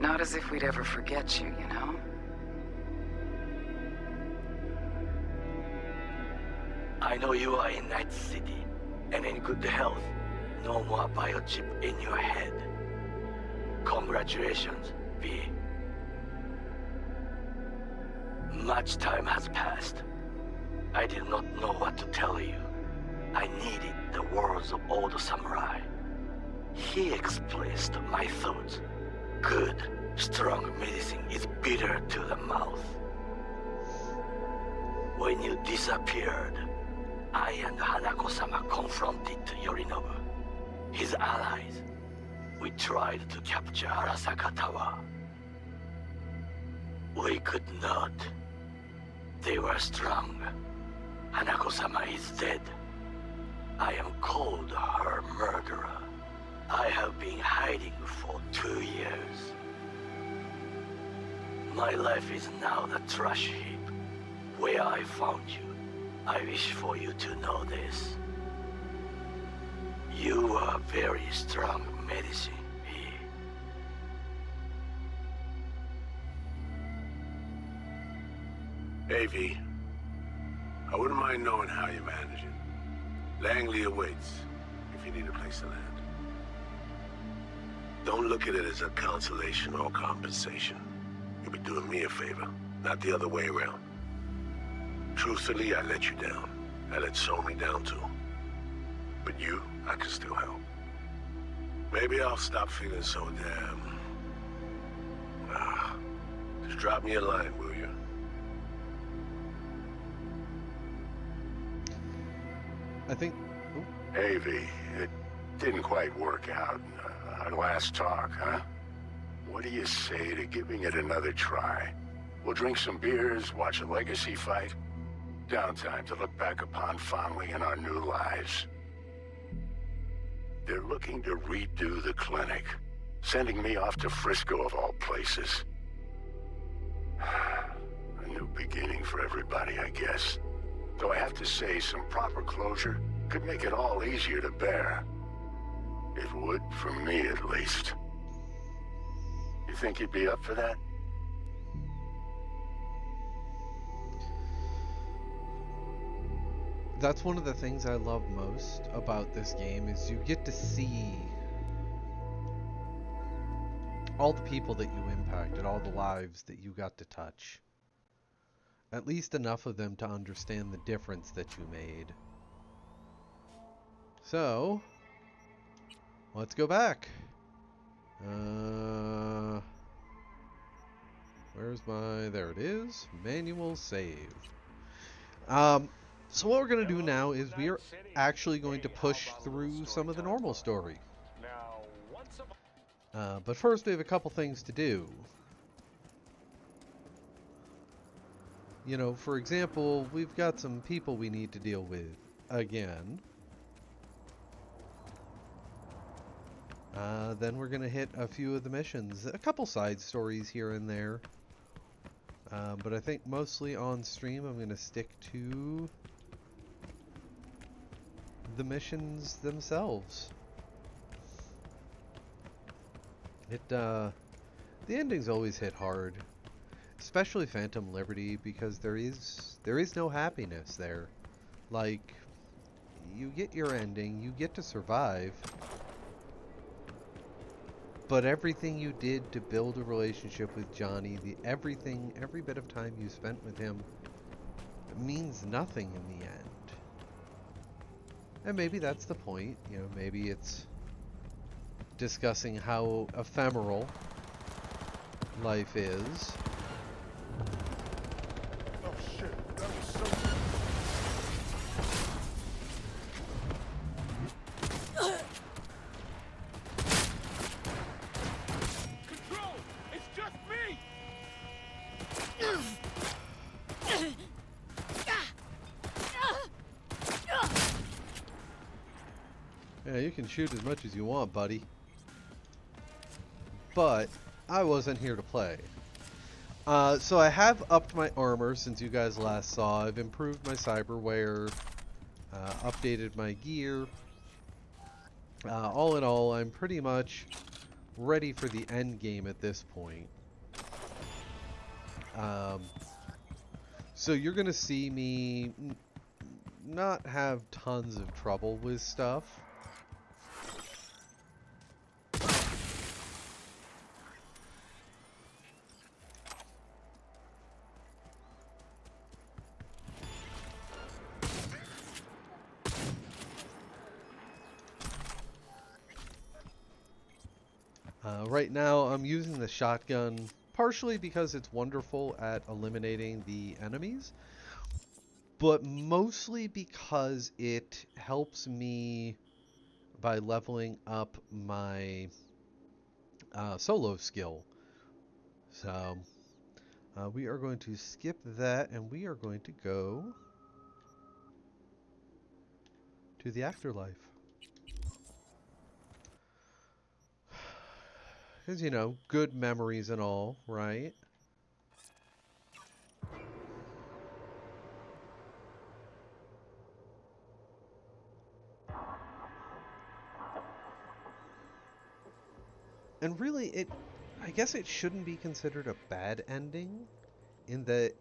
Not as if we'd ever forget you, you know? I know you are in Night City, and in good health. No more biochip in your head. Congratulations, V. Much time has passed. I did not know what to tell you. I needed the words of old samurai. He expressed my thoughts. Good, strong medicine is bitter to the mouth. When you disappeared, I and Hanako-sama confronted Yorinobu, his allies. We tried to capture Arasaka Tower. We could not. They were strong. Hanako-sama is dead. I am called her murderer. I have been hiding for 2 years. My life is now the trash heap where I found you. I wish for you to know this. You are very strong medicine, V. Hey, V. I wouldn't mind knowing how you manage it. Langley awaits, if you need a place to land. Don't look at it as a consolation or compensation. You'll be doing me a favor, not the other way around. Truthfully, I let you down. I let Somi down too. But you, I can still help. Maybe I'll stop feeling so damn... just drop me a line, will you? I think... Hey, V, it didn't quite work out. Our last talk, huh? What do you say to giving it another try? We'll drink some beers, watch a legacy fight. Downtime to look back upon fondly in our new lives. They're looking to redo the clinic, sending me off to Frisco of all places. A new beginning for everybody, I guess. Though I have to say, some proper closure could make it all easier to bear. It would, for me at least. You think you'd be up for that? That's one of the things I love most about this game is you get to see all the people that you impacted, all the lives that you got to touch. At least enough of them to understand the difference that you made. So, let's go back. Where's my... There it is. Manual save. So what we're going to do now is we are actually going to push through some of the normal story. But first we have a couple things to do. You know, for example, we've got some people we need to deal with again. Then we're going to hit a few of the missions. A couple side stories here and there. But I think mostly on stream I'm going to stick to the missions themselves. The endings always hit hard. Especially Phantom Liberty, because there is no happiness there. Like, you get your ending, you get to survive, but everything you did to build a relationship with Johnny, every bit of time you spent with him, means nothing in the end. And maybe that's the point, you know, maybe it's discussing how ephemeral life is. Oh shit, that was so... Control! It's just me! Yeah, you can shoot as much as you want, buddy. But I wasn't here to play. So I have upped my armor since you guys last saw. I've improved my cyberware, updated my gear. All in all, I'm pretty much ready for the end game at this point. So you're gonna see me not have tons of trouble with stuff. Right now, I'm using the shotgun partially because it's wonderful at eliminating the enemies, but mostly because it helps me by leveling up my solo skill. So we are going to skip that and we are going to go to the afterlife. Because, you know, good memories and all, right? And really, I guess it shouldn't be considered a bad ending, in that,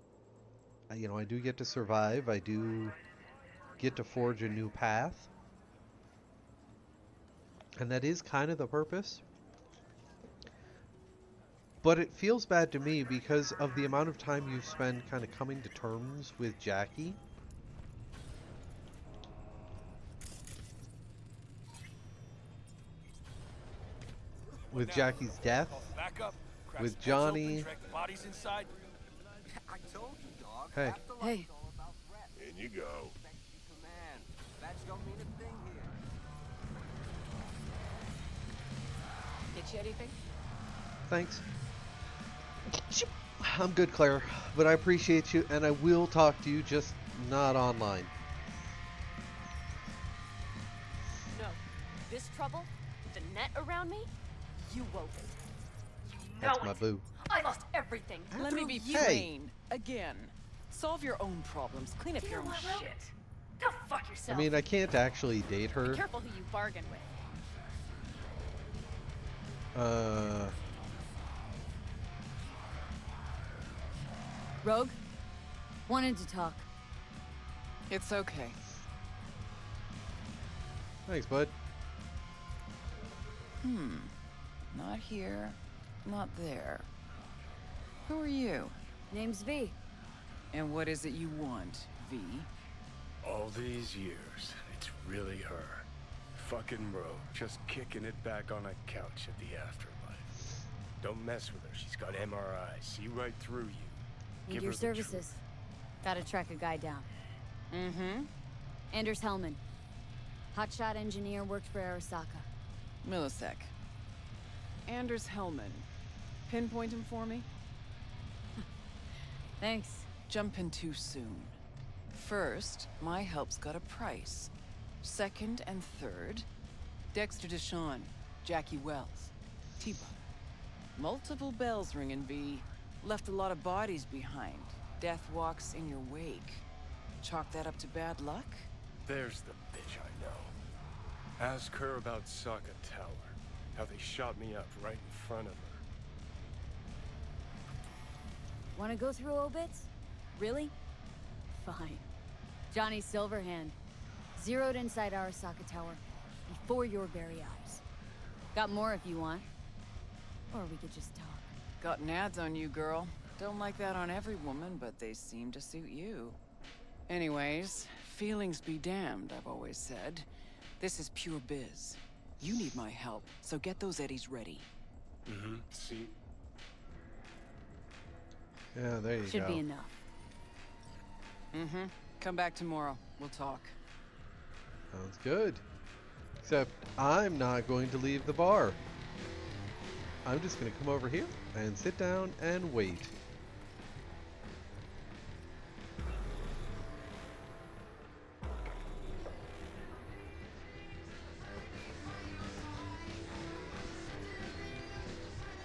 you know, I do get to survive, I do get to forge a new path, and that is kind of the purpose. But it feels bad to me because of the amount of time you spend kind of coming to terms with Jackie. With Jackie's death, with Johnny. Hey. Hey. In you go. Get you anything? Thanks. I'm good, Claire, but I appreciate you, and I will talk to you, just not online. No. This trouble, the net around me, you wove it. That's my boo. I lost everything. Let me be plain. Again. Solve your own problems. Clean up your own shit. Go fuck yourself. I mean, I can't actually date her. Be careful who you bargain with. Rogue? Wanted to talk. It's okay. Thanks, bud. Not here, not there. Who are you? Name's V. And what is it you want, V? All these years, it's really her. Fucking Rogue, just kicking it back on a couch at the afterlife. Don't mess with her, she's got MRI, see right through you. Need Give your her the services. Gotta track a guy down. Mm-hmm. Anders Hellman. Hotshot engineer, worked for Arasaka. Millisec. Anders Hellman. Pinpoint him for me? Thanks. Jumping too soon. First, my help's got a price. Second and third, Dexter Deshawn, Jackie Wells, T-Bug. Multiple bells ringing, V. Left a lot of bodies behind. Death walks in your wake. Chalk that up to bad luck? There's the bitch I know. Ask her about Sokka Tower. How they shot me up right in front of her. Wanna go through obits? Really? Fine. Johnny Silverhand. Zeroed inside Arasaka Tower. Before your very eyes. Got more if you want. Or we could just talk. Got nads on you, girl. Don't like that on every woman, but they seem to suit you. Anyways, feelings be damned, I've always said. This is pure biz. You need my help, so get those eddies ready. Mm-hmm. See? Yeah, there you go. Should be enough. Mm-hmm. Come back tomorrow. We'll talk. Sounds good. Except I'm not going to leave the bar. I'm just going to come over here and sit down and wait.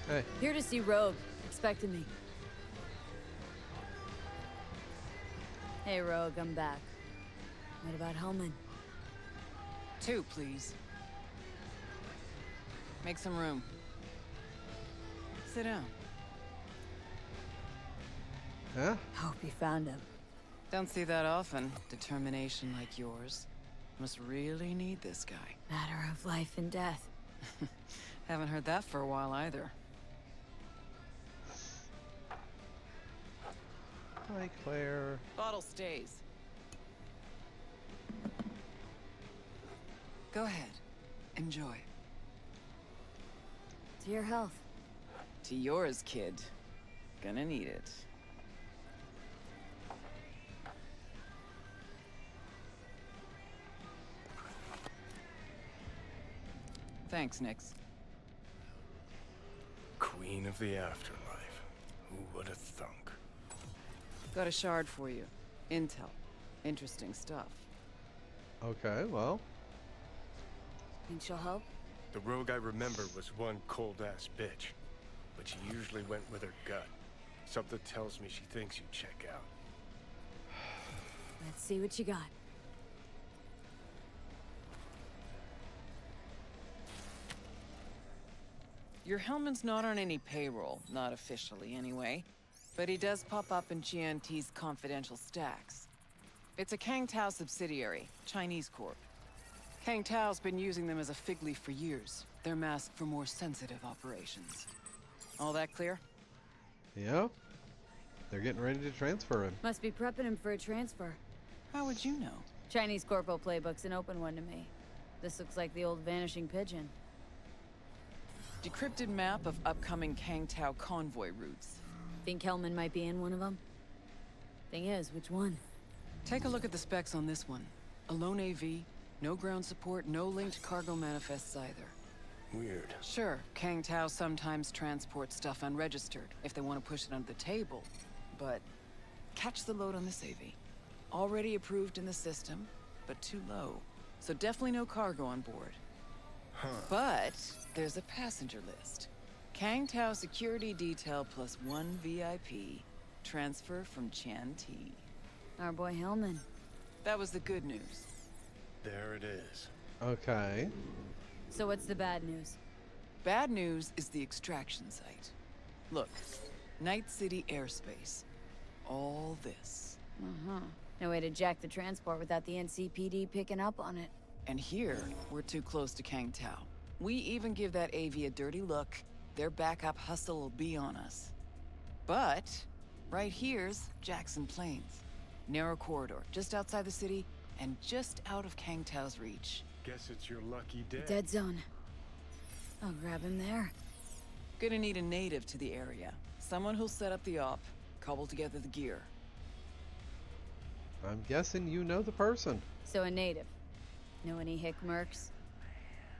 Hey. Here to see Rogue. Expecting me. Hey, Rogue, I'm back. What about Hellman? 2, please. Make some room. Sit down. Huh? Hope you found him. Don't see that often. Determination like yours. Must really need this guy. Matter of life and death. Haven't heard that for a while either. Hi, Claire. Bottle stays. Go ahead. Enjoy. To your health. To yours, kid. Gonna need it. Thanks, Nix. Queen of the afterlife. Who would have thunk? Got a shard for you. Intel. Interesting stuff. Okay, well. Think she'll help? The rogue I remember was one cold-ass bitch. But she usually went with her gut. Something tells me she thinks you'd check out. Let's see what you got. Your Hellman's not on any payroll, not officially anyway. But he does pop up in GNT's confidential stacks. It's a Kang Tao subsidiary, Chinese corp. Kang Tao's been using them as a fig leaf for years. They're masked for more sensitive operations. All that clear? Yeah. They're getting ready to transfer him. Must be prepping him for a transfer. How would you know? Chinese Corpo playbook's an open one to me. This looks like the old Vanishing Pigeon. Decrypted map of upcoming Kang Tao convoy routes. Think Hellman might be in one of them? Thing is, which one? Take a look at the specs on this one. A lone AV, no ground support, no linked cargo manifests either. Weird. Sure, Kang Tao sometimes transports stuff unregistered if they want to push it under the table. But catch the load on this AV. Already approved in the system, but too low. So definitely no cargo on board. Huh. But there's a passenger list. Kang Tao security detail plus 1 VIP. Transfer from Chan T. Our boy Hellman. That was the good news. There it is. Okay. So what's the bad news? Bad news is the extraction site. Look, Night City airspace. All this. Uh-huh. No way to jack the transport without the NCPD picking up on it. And here, we're too close to Kang Tao. We even give that AV a dirty look, their backup hustle will be on us. But, right here's Jackson Plains. Narrow corridor, just outside the city, and just out of Kang Tao's reach. Guess it's your lucky day. Dead zone. I'll grab him there. Gonna need a native to the area. Someone who'll set up the op, cobble together the gear. I'm guessing you know the person. So a native. Know any hick mercs?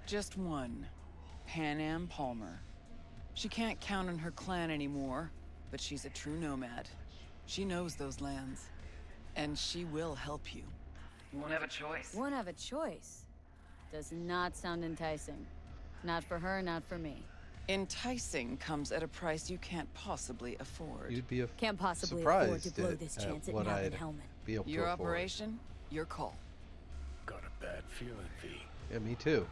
Just one. Panam Palmer. She can't count on her clan anymore, but she's a true nomad. She knows those lands. And she will help you. Won't have a choice. Won't have a choice. Does not sound enticing. Not for her, not for me. Enticing comes at a price you can't possibly afford. You'd be Can't possibly surprised afford to blow this chance at what nabbing I'd Hellman. be able to Your afford. operation, your call. Got a bad feeling, V. Yeah, me too.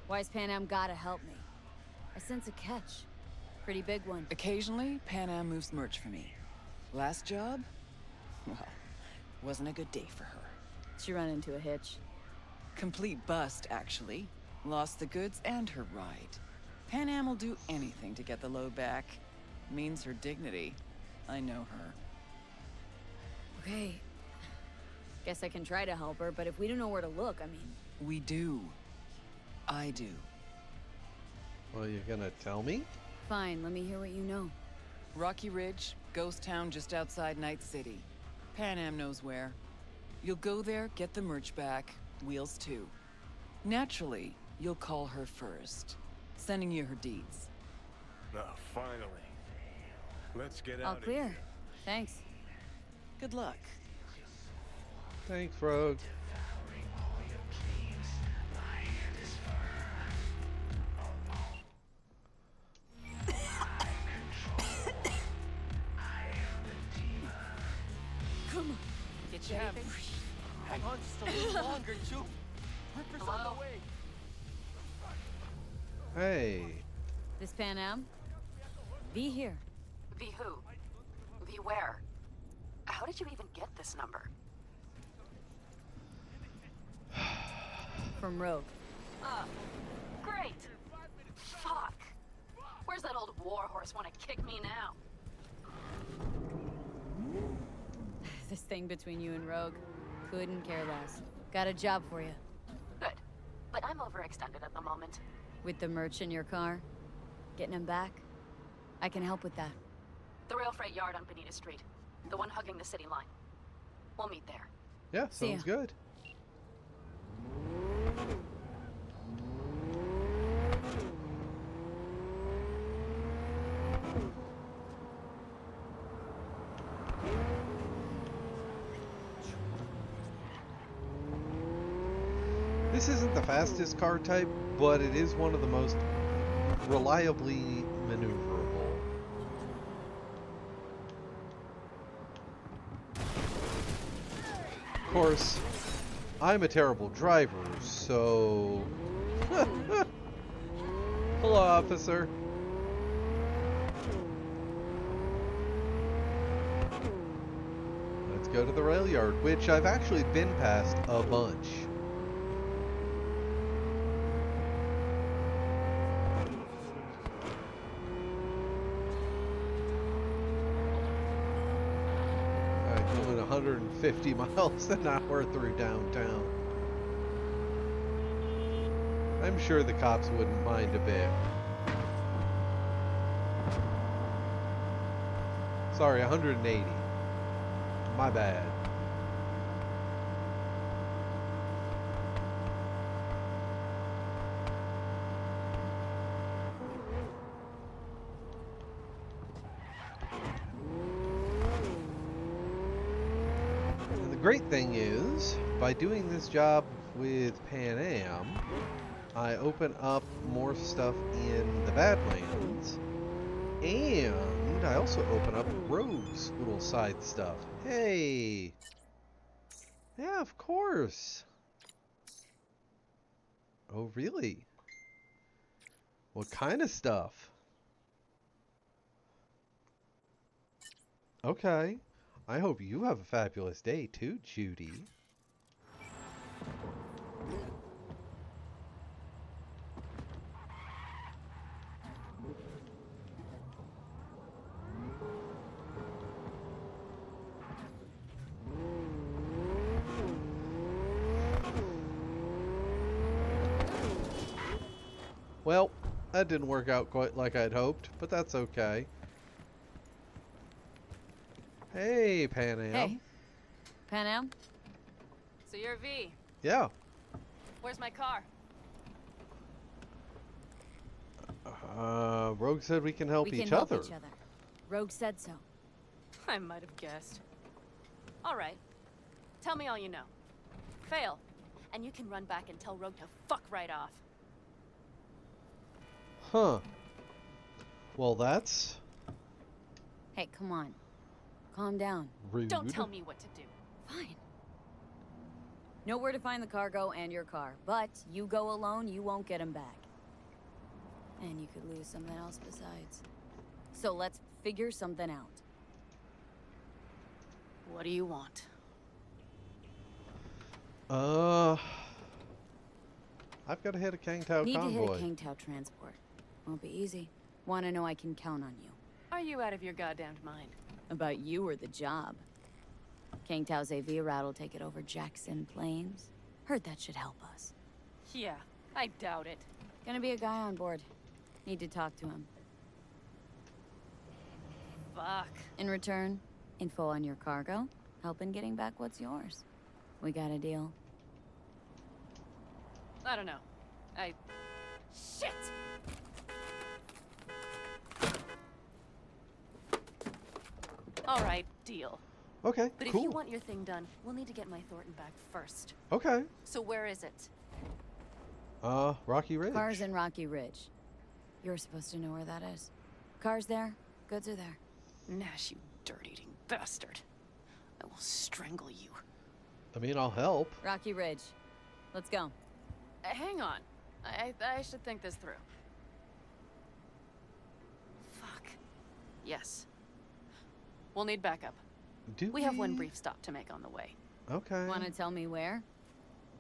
Why's Panam gotta help me? I sense a catch. Pretty big one. Occasionally, Panam moves merch for me. Last job? Well, wasn't a good day for her. She run into a hitch. Complete bust, actually. Lost the goods and her ride. Panam will do anything to get the load back. Means her dignity. I know her. Okay. Guess I can try to help her, but if we don't know where to look, I mean... We do. I do. Well, you're gonna tell me? Fine, let me hear what you know. Rocky Ridge, ghost town just outside Night City. Panam knows where. You'll go there, get the merch back, Wheels too. Naturally, you'll call her first. Sending you her deeds. Ah, finally. Let's get All out of clear. here. Thanks. Good luck. Thanks, Rogue. Come on. Get you anything? Hang on just a little longer, too. Ripper's on the way. Hey. This Panam? Be here. V who? V where? How did you even get this number? From Rogue. Great. Fuck. Where's that old warhorse want to kick me now? This thing between you and Rogue. Couldn't care less. Got a job for you. Good. But I'm overextended at the moment. With the merch in your car? Getting him back? I can help with that. The rail freight yard on Benita Street. The one hugging the city line. We'll meet there. Yeah, See sounds ya. good. This isn't the fastest car type, but it is one of the most reliably maneuverable. Of course, I'm a terrible driver, so... Hello, officer. Let's go to the rail yard, which I've actually been past a bunch. Going 150 miles an hour through downtown. I'm sure the cops wouldn't mind a bit. Sorry, 180. My bad. And the great thing is, by doing this job with Pan Am, I open up more stuff in the Badlands, and I also open up Rogue's little side stuff. Hey! Yeah, of course! Oh, really? What kind of stuff? Okay. I hope you have a fabulous day too, Judy. Well, that didn't work out quite like I'd hoped, but that's okay. Hey, Pan Am. Hey. Pan Am? So you're V. Yeah. Where's my car? Rogue said we can help We can each help other. each other. Rogue said so. I might have guessed. All right. Tell me all you know. Fail. And you can run back and tell Rogue to fuck right off. Huh. Well, that's Hey, come on. Calm down. rude. Don't tell me what to do. Fine. Know where to find the cargo and your car, but you go alone, you won't get him back. And you could lose something else besides. So let's figure something out. What do you want? I've got to hit a Kangtao Need convoy. to hit a Kangtao transport. Won't be easy. Want to know I can count on you. Are you out of your goddamn mind? About you or the job. Kangtao's AV route will take it over Jackson Plains. Heard that should help us. Yeah, I doubt it. Gonna be a guy on board. Need to talk to him. Fuck. In return, info on your cargo, help in getting back what's yours. We got a deal. I don't know. Shit! All right, deal. Okay, But cool. if you want your thing done, we'll need to get my Thornton back first. Okay. So where is it? Rocky Ridge. Cars in Rocky Ridge. You're supposed to know where that is. Cars there, goods are there. Nash, you dirt-eating bastard. I will strangle you. I mean, I'll help. Rocky Ridge. Let's go. Hang on. I should think this through. Fuck. Yes. We'll need backup. We have one brief stop to make on the way. Okay. Want to tell me where?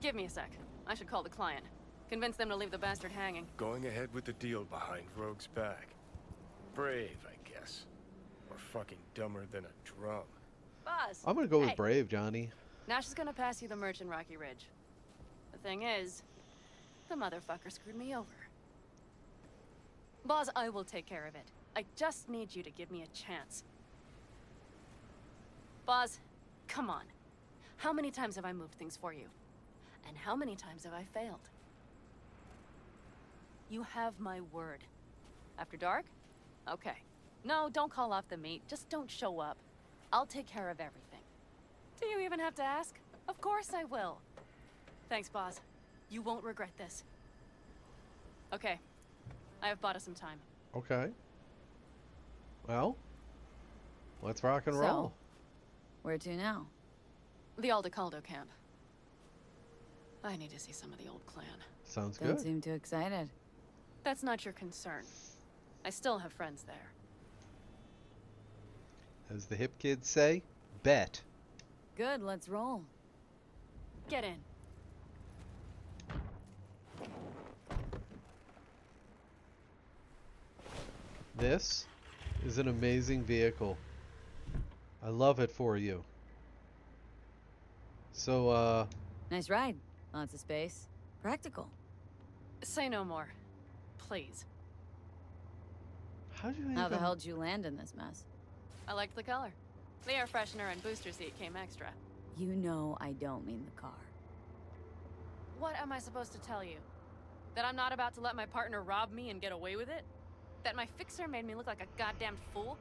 Give me a sec. I should call the client. Convince them to leave the bastard hanging. Going ahead with the deal behind Rogue's back. Brave, I guess. Or fucking dumber than a drum. Boss. I'm gonna go hey. with Brave, Johnny. Nash is gonna pass you the merch in Rocky Ridge. The thing is, the motherfucker screwed me over. Boz, I will take care of it. I just need you to give me a chance. Boz, come on. How many times have I moved things for you? And how many times have I failed? You have my word. After dark? Okay. No, don't call off the meet. Just don't show up. I'll take care of everything. Do you even have to ask? Of course I will. Thanks, Boz. You won't regret this. Okay. I have bought us some time. Okay. Well, let's rock and So, roll. where to now? The Aldecaldo camp. I need to see some of the old clan. Sounds Don't good. seem too excited. That's not your concern. I still have friends there. As the hip kids say, bet. Good, let's roll. Get in. This is an amazing vehicle. I love it for you. So, Nice ride. Lots of space. Practical. Say no more. Please. how'd you How the even- hell did you land in this mess? I liked the color. The air freshener and booster seat came extra. You know I don't mean the car. What am I supposed to tell you? That I'm not about to let my partner rob me and get away with it? That my fixer made me look like a goddamn fool?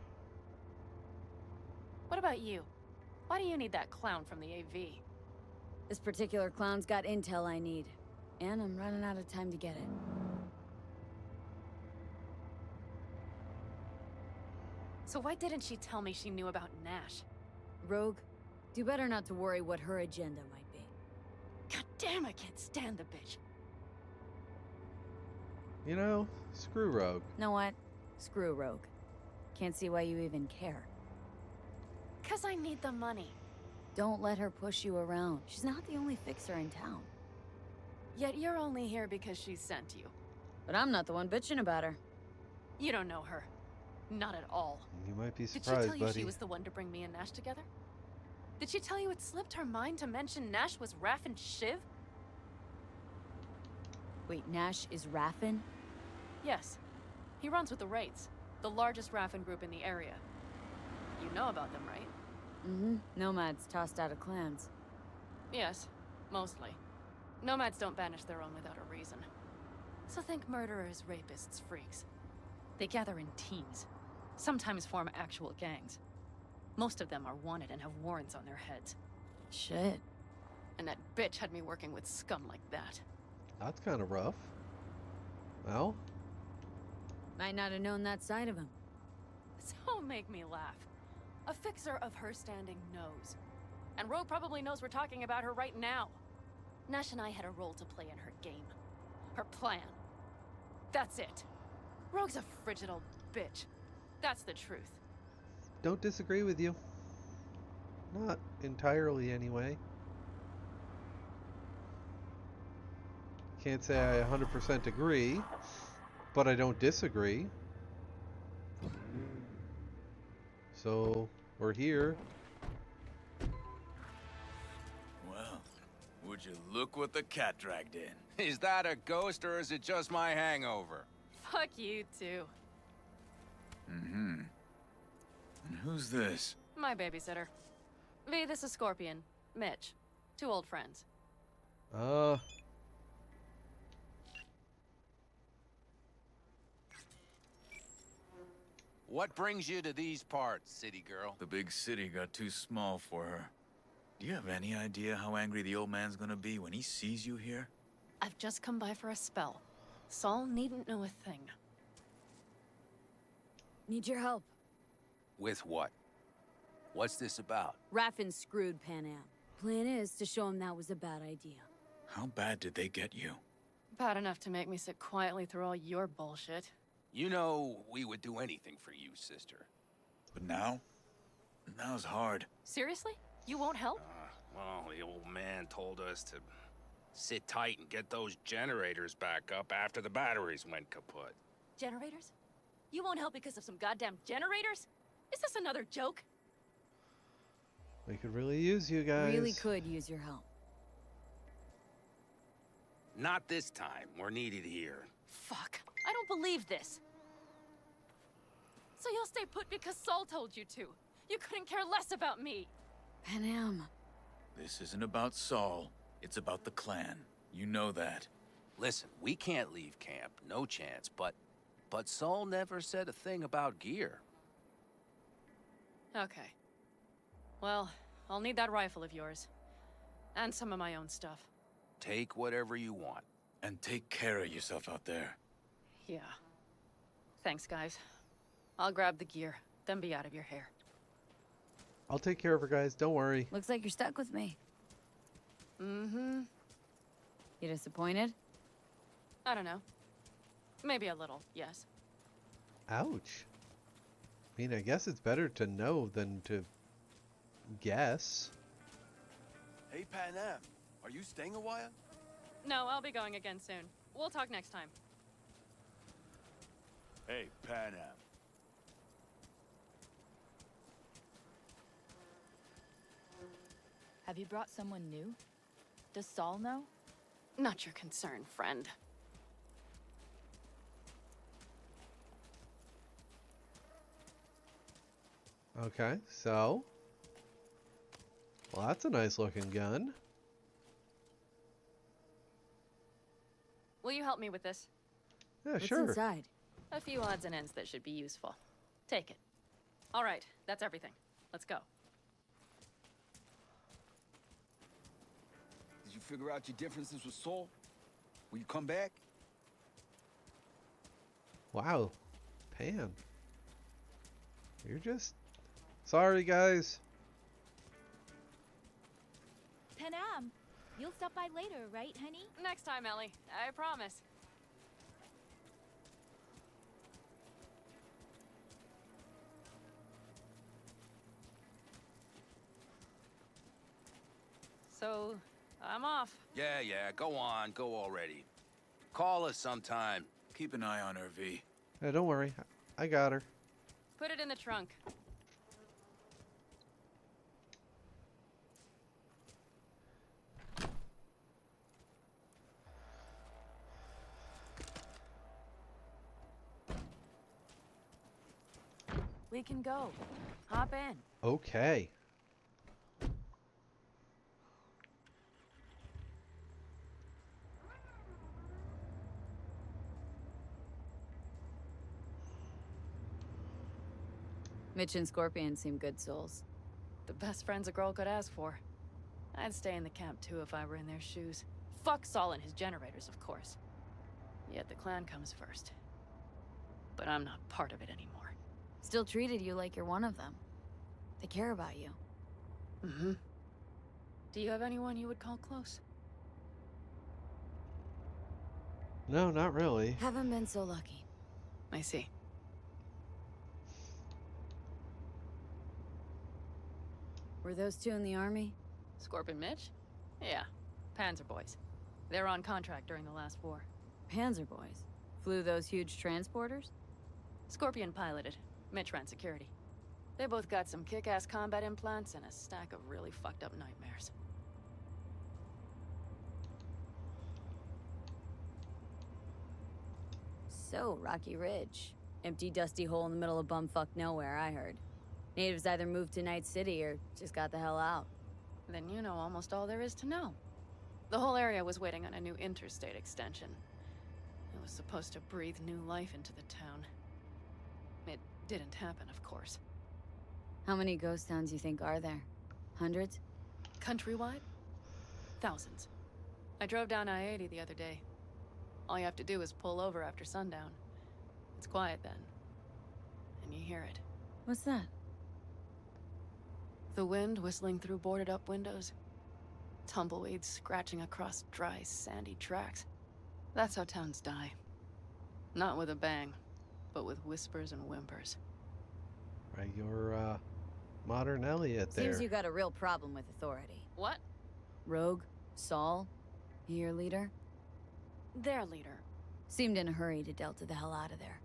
What about you? Why do you need that clown from the AV? This particular clown's got intel I need. And I'm running out of time to get it. So why didn't she tell me she knew about Nash? Rogue, do better not to worry what her agenda might be. God damn, I can't stand the bitch. You know, screw Rogue. Know what? Screw Rogue. Can't see why you even care. 'Cause I need the money. Don't let her push you around. She's not the only fixer in town. Yet you're only here because she sent you. But I'm not the one bitching about her. You don't know her. Not at all. You might be Did she surprised, tell you buddy. she was the one to bring me and Nash together? Did she tell you it slipped her mind to mention Nash was Raph and Shiv? Wait, Nash is Raffen? Yes. He runs with the Wraiths, the largest Raffen group in the area. You know about them, right? Mm-hmm. Nomads tossed out of clans. Yes, mostly. Nomads don't banish their own without a reason. So think murderers, rapists, freaks. They gather in teams, sometimes form actual gangs. Most of them are wanted and have warrants on their heads. Shit. And that bitch had me working with scum like that. That's kind of rough. Well, Might not have known that side of him. So make me laugh. A fixer of her standing knows. And Rogue probably knows we're talking about her right now. Nash and I had a role to play in her game. Her plan. That's it. Rogue's a frigid old bitch. That's the truth. don't disagree with you. Not entirely, anyway. Can't say I 100% agree, but I don't disagree. So, we're here. Well, would you look what the cat dragged in? Is that a ghost or is it just my hangover? Fuck you too. Mm-hmm. And who's this? My babysitter. V, this is Scorpion. Mitch. Two old friends. What brings you to these parts, city girl? The big city got too small for her. Do you have any idea how angry the old man's gonna be when he sees you here? I've just come by for a spell. Saul needn't know a thing. Need your help. With what? What's this about? Raffen screwed Pan Am. Plan is to show him that was a bad idea. How bad did they get you? Bad enough to make me sit quietly through all your bullshit. You know, we would do anything for you, sister. But now? Now's hard. Seriously? You won't help? Well, the old man told us to sit tight and get those generators back up after the batteries went kaput. Generators? You won't help because of some goddamn generators? Is this another joke? We could really use you guys. Really could use your help. Not this time. We're needed here. Fuck. I don't believe this. So you'll stay put because Saul told you to. You couldn't care less about me. Panam. This isn't about Saul. It's about the clan. You know that. Listen, we can't leave camp. No chance, but Saul never said a thing about gear. Okay. Well, I'll need that rifle of yours. And some of my own stuff. Take whatever you want. And take care of yourself out there. Yeah. Thanks, guys. I'll grab the gear, then be out of your hair. I'll take care of her, guys. Don't worry. Looks like you're stuck with me. Mm-hmm. You disappointed? I don't know. Maybe a little, yes. Ouch. I mean, I guess it's better to know than to guess. Hey, Panam, are you staying a while? No, I'll be going again soon. We'll talk next time. Hey, Panam. Have you brought someone new? Does Saul know? Not your concern, friend. Okay, so. Well, that's a nice looking gun. Will you help me with this? Yeah, What's sure. inside? A few odds and ends that should be useful. Take it. All right, that's everything. Let's go. Did you figure out your differences with Saul? Will you come back? Wow. Pan. You're just... Sorry, guys. Panam, you'll stop by later, right, honey? Next time, Ellie. I promise. So, I'm off. Yeah, go on, go already. Call us sometime. Keep an eye on her, V. Yeah, don't worry. I got her. Put it in the trunk. We can go. Hop in. Okay. Mitch and Scorpion seem good souls. The best friends a girl could ask for. I'd stay in the camp too if I were in their shoes. Fuck Saul and his generators, of course. Yet the clan comes first. But I'm not part of it anymore. Still treated you like you're one of them. They care about you. Mm-hmm. Do you have anyone you would call close? No, not really. Haven't been so lucky. I see. Were those two in the army? Scorpion Mitch? Yeah. Panzer boys. They were on contract during the last war. Panzer boys? Flew those huge transporters? Scorpion piloted. Mitch ran security. They both got some kick-ass combat implants and a stack of really fucked up nightmares. So, Rocky Ridge. Empty, dusty hole in the middle of bumfuck nowhere, I heard. Natives either moved to Night City or just got the hell out. Then you know almost all there is to know. The whole area was waiting on a new interstate extension. It was supposed to breathe new life into the town. It didn't happen, of course. How many ghost towns you think are there? Hundreds? Countrywide? Thousands. I drove down I-80 the other day. All you have to do is pull over after sundown. It's quiet then. And you hear it. What's that? The wind whistling through boarded-up windows. Tumbleweeds scratching across dry, sandy tracks. That's how towns die. Not with a bang, but with whispers and whimpers. Regular, modern Elliot there. Seems you got a real problem with authority. What? Rogue? Saul? He your leader? Their leader. Seemed in a hurry to Delta the hell out of there.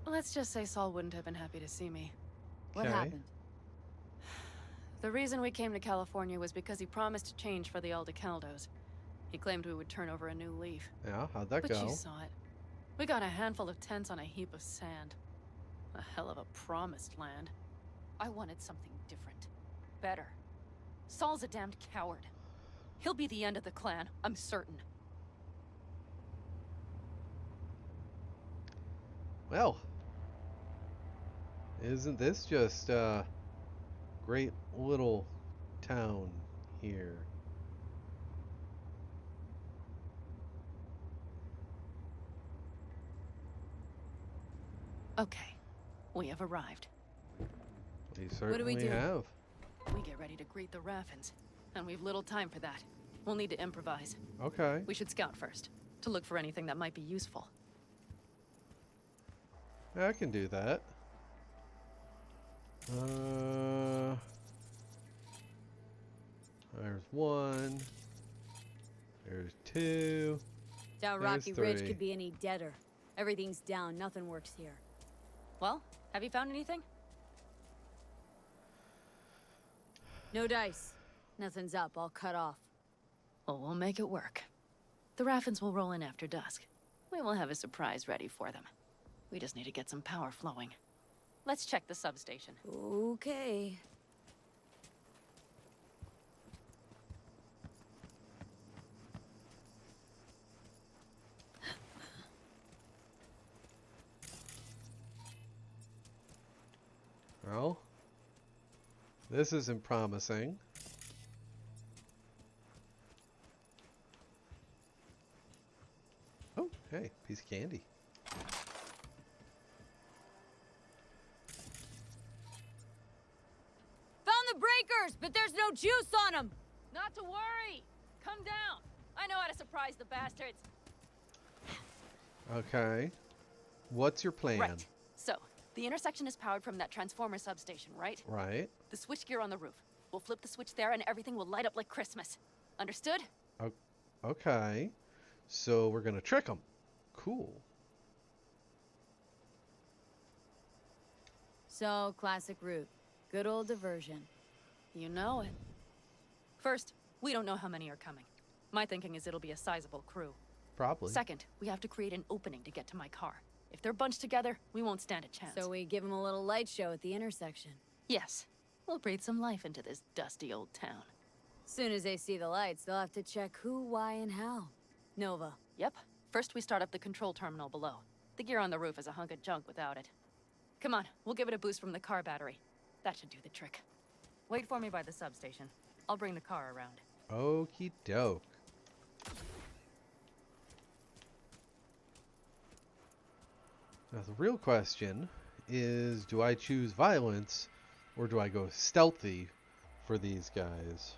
Let's just say Saul wouldn't have been happy to see me. What happened? The reason we came to California was because he promised to change for the Aldecaldos. He claimed we would turn over a new leaf. Yeah, how'd that but go? You saw it. We got a handful of tents on a heap of sand. A hell of a promised land. I wanted something different. Better. Saul's a damned coward. He'll be the end of the clan, I'm certain. Well, isn't this just a great little town here? Okay, we have arrived. We certainly have. We get ready to greet the Raffins, and we've little time for that. We'll need to improvise. Okay. We should scout first, to look for anything that might be useful. I can do that. There's one. There's two. Down There's Rocky Ridge three. could be any deader. Everything's down, nothing works here. Well, have you found anything? No dice. Nothing's up, all cut off. Well, we'll make it work. The Raffins will roll in after dusk. We will have a surprise ready for them. We just need to get some power flowing. Let's check the substation. Okay. Well, this isn't promising. Oh, hey, piece of candy. Found the breakers, but there's no juice on them. Not to worry! Come down! I know how to surprise the bastards. Okay. What's your plan? Right. So, the intersection is powered from that transformer substation, right? Right. The switchgear on the roof. We'll flip the switch there and everything will light up like Christmas. Understood? Okay. So we're gonna trick them. Cool. So, classic route. Good old diversion. You know it. First, we don't know how many are coming. My thinking is it'll be a sizable crew. Probably. Second, we have to create an opening to get to my car. If they're bunched together, we won't stand a chance. So we give them a little light show at the intersection. Yes. We'll breathe some life into this dusty old town. Soon as they see the lights, they'll have to check who, why, and how. Nova. Yep. First, we start up the control terminal below. The gear on the roof is a hunk of junk without it. Come on, we'll give it a boost from the car battery. That should do the trick. Wait for me by the substation. I'll bring the car around. Okie doke. Now the real question is, do I choose violence or do I go stealthy for these guys?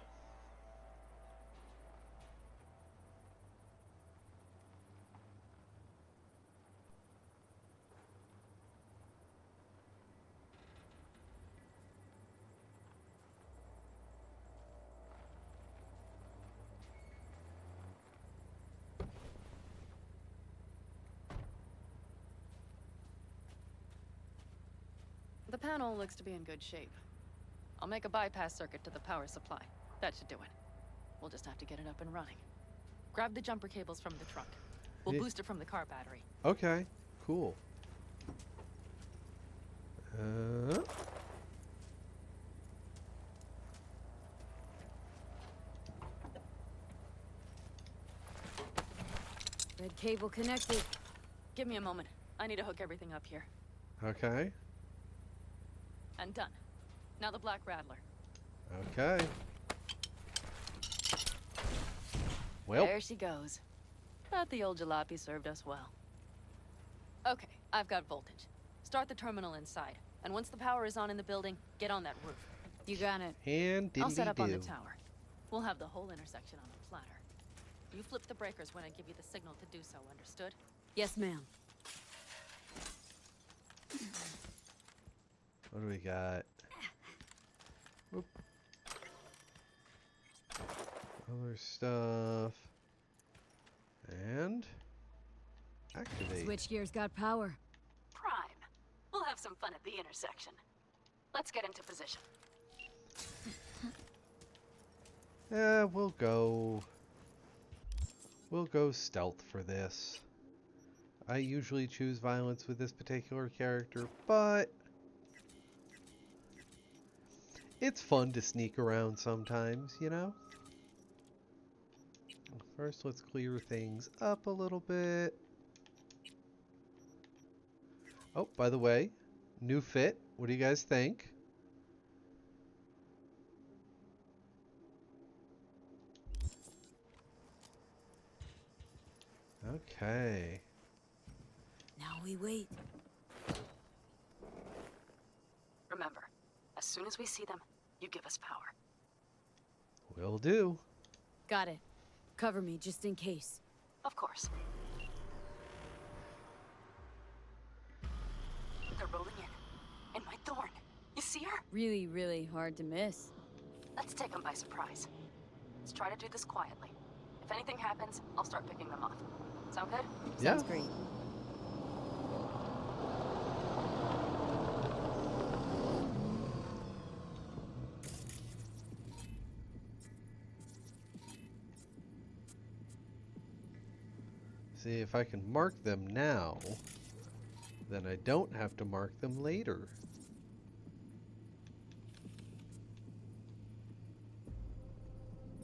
The panel looks to be in good shape. I'll make a bypass circuit to the power supply. That should do it. We'll just have to get it up and running. Grab the jumper cables from the trunk. We'll boost it from the car battery. Okay, cool. Red cable connected. Give me a moment. I need to hook everything up here. Okay. And done. Now the Black Rattler. Okay. Well. There she goes. But the old jalopy served us well. Okay, I've got voltage. Start the terminal inside. And once the power is on in the building, get on that roof. You got it. And I'll set up on the diddly-do. tower. We'll have the whole intersection on the platter. You flip the breakers when I give you the signal to do so, understood? Yes, ma'am. What do we got? Oop. Other stuff. And activate. Switchgear's got power. Prime. We'll have some fun at the intersection. Let's get into position. Yeah, we'll go stealth for this. I usually choose violence with this particular character, but it's fun to sneak around sometimes, you know? First, let's clear things up a little bit. Oh, by the way, new fit. What do you guys think? Okay. Now we wait. Remember, as soon as we see them, you give us power. Will do. Got it. Cover me just in case. Of course. They're rolling in. And my thorn. You see her? Really, really hard to miss. Let's take them by surprise. Let's try to do this quietly. If anything happens, I'll start picking them off. Sound good? Yeah. Sounds great. See, if I can mark them now, then I don't have to mark them later.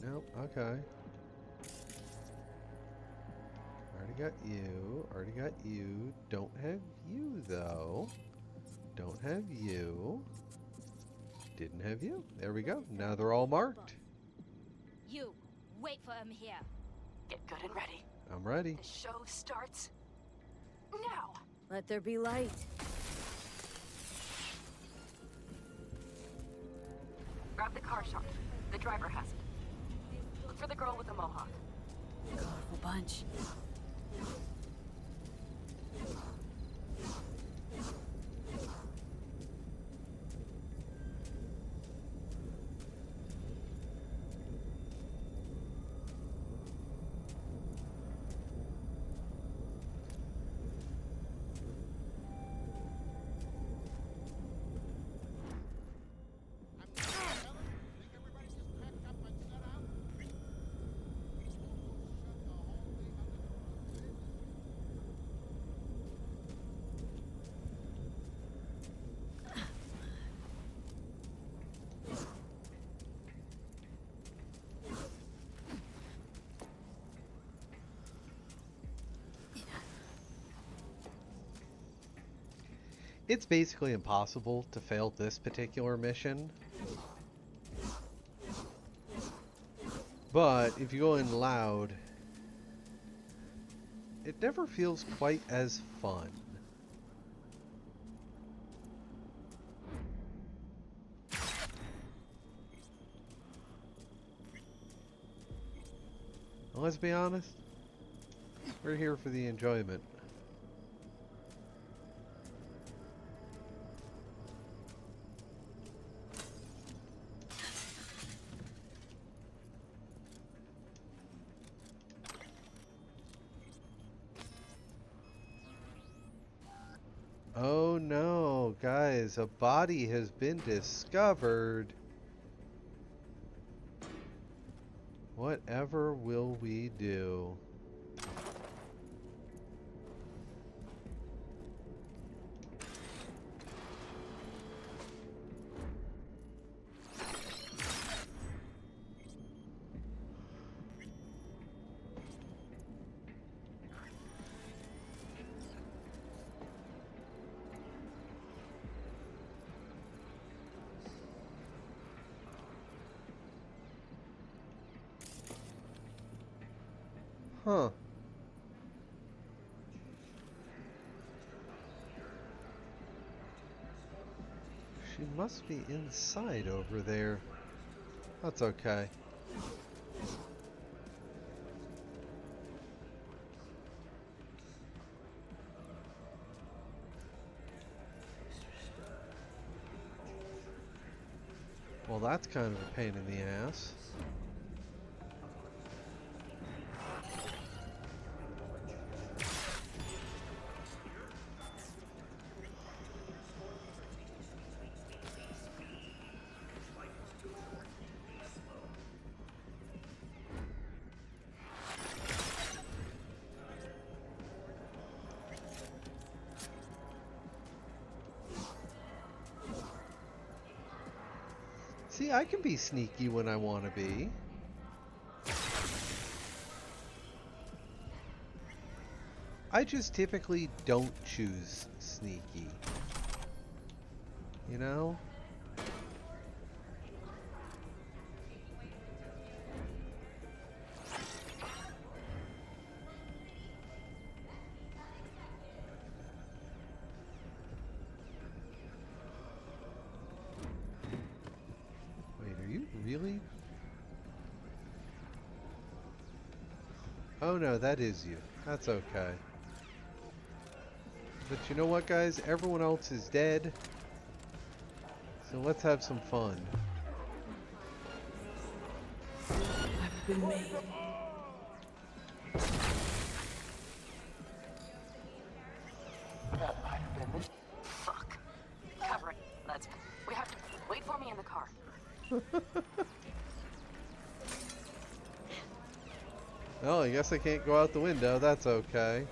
Nope, okay. Already got you, already got you. Don't have you, though. Don't have you. Didn't have you. There we go. Now they're all marked. You, wait for him here. Get good and ready. I'm ready. The show starts now. Let there be light. Grab the car shot. The driver has it. Look for the girl with the mohawk. Colorful bunch. It's basically impossible to fail this particular mission. But if you go in loud, it never feels quite as fun. And let's be honest, we're here for the enjoyment. Oh no, guys, a body has been discovered. Whatever will we do? Huh. She must be inside over there. That's okay. Well, that's kind of a pain in the ass. See, I can be sneaky when I want to be. I just typically don't choose sneaky. You know? Wait, are you really? Oh no, that is you. That's okay. But you know what, guys? Everyone else is dead. So let's have some fun. I've been made. That might have been. Fuck. Cover it. We have to wait for me in the car. Oh, I guess I can't go out the window. That's okay.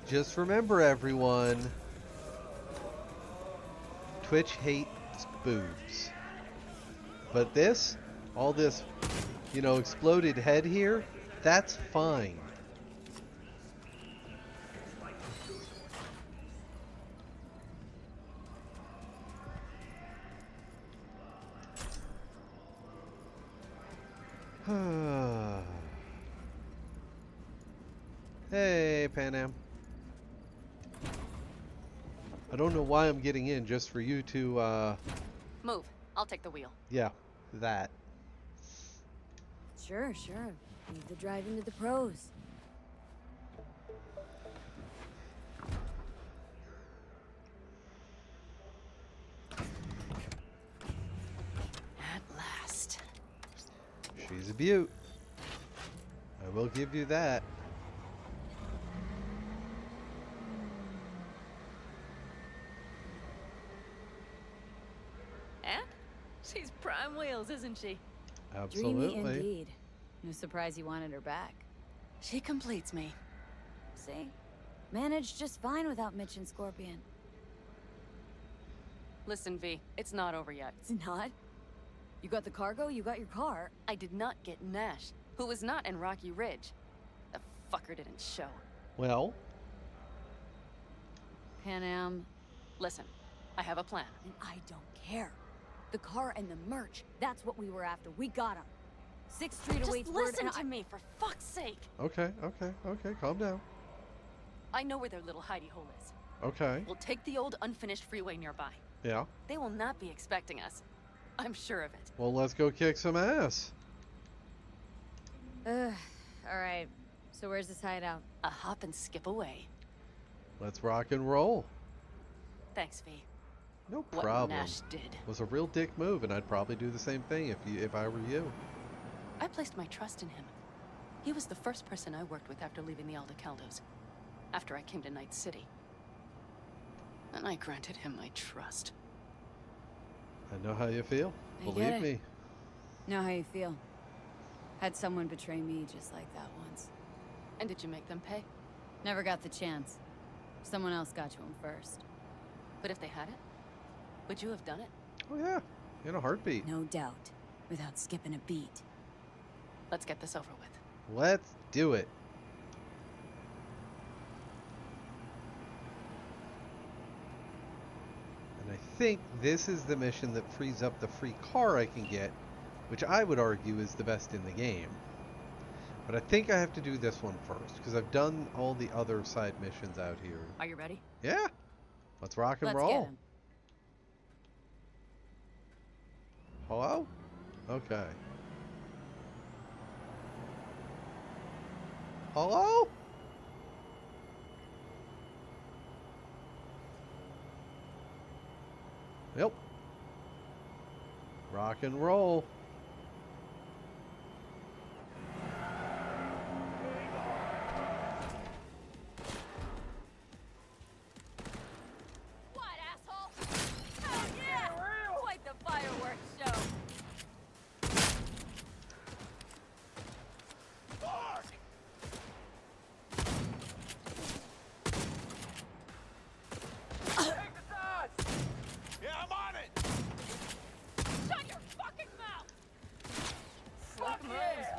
Just remember, everyone, Twitch hates boobs. But this, all this, you know, exploded head here, that's fine. Hey, Panam. I don't know why I'm getting in, just for you to, Move. I'll take the wheel. yeah, that. Sure. Leave the driving to the pros. At last. She's a beaut. I will give you that. And she's prime wheels, isn't she? Absolutely. Dreamy indeed. No surprise you wanted her back. She completes me. See? Managed just fine without Mitch and Scorpion. Listen, V, it's not over yet. It's not? You got the cargo, you got your car. I did not get Nash, who was not in Rocky Ridge. The fucker didn't show. Well? Panam. Listen, I have a plan. And I don't care. The car and the merch, that's what we were after. We got them. 6th Street Just awaits word listen and to me, for fuck's sake. Okay, calm down. I know where their little hidey hole is. Okay. We'll take the old unfinished freeway nearby. Yeah. They will not be expecting us. I'm sure of it. Well, let's go kick some ass. Alright. So where's this hideout? A hop and skip away. Let's rock and roll. Thanks, V. No What problem. Nash did. It was a real dick move, and I'd probably do the same thing if I were you. I placed my trust in him. He was the first person I worked with after leaving the Aldecaldos. After I came to Night City. And I granted him my trust. I know how you feel. I get Believe it. me. Know how you feel. Had someone betray me just like that once. And did you make them pay? Never got the chance. Someone else got to him first. But if they had it, would you have done it? Oh yeah, in a heartbeat. No doubt. Without skipping a beat. Let's get this over with. Let's do it. And I think this is the mission that frees up the free car I can get, which I would argue is the best in the game. But I think I have to do this one first, because I've done all the other side missions out here. Are you ready? Yeah. Let's rock and Let's roll. get him. Hello? Okay. Hello? Yep. Rock and roll. What, asshole? Oh yeah! Quite the fireworks show.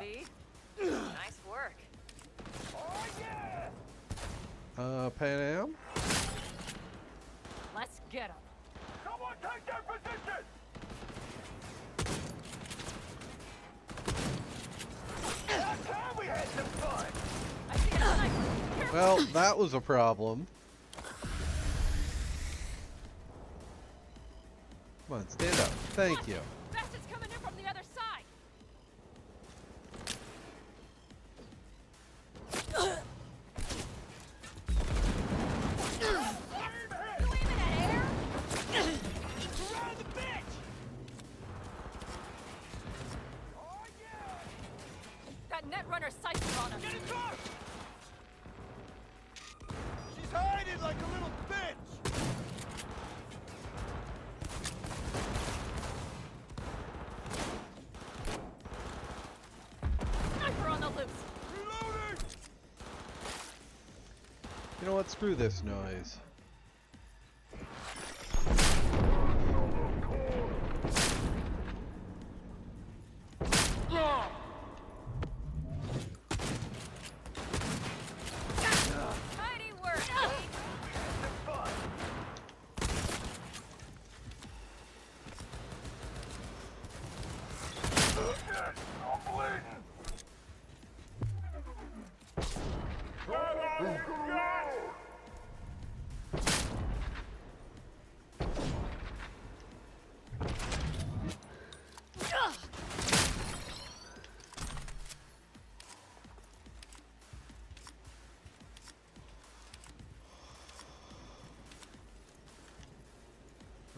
V. Nice work. Pan Am? Let's get him. Someone take their position! Last time we had some fun! I see a sniper. Well, that was a problem. Come on, stand up. Thank you. Bastards coming in from the other side. You aiming at air? Surround the bitch! That net runner's sights are on us. Get in close! She's hiding like a little bitch! Sniper on the loose. Reloading! You know what? Screw this noise. Mighty work, V. I'm bleeding!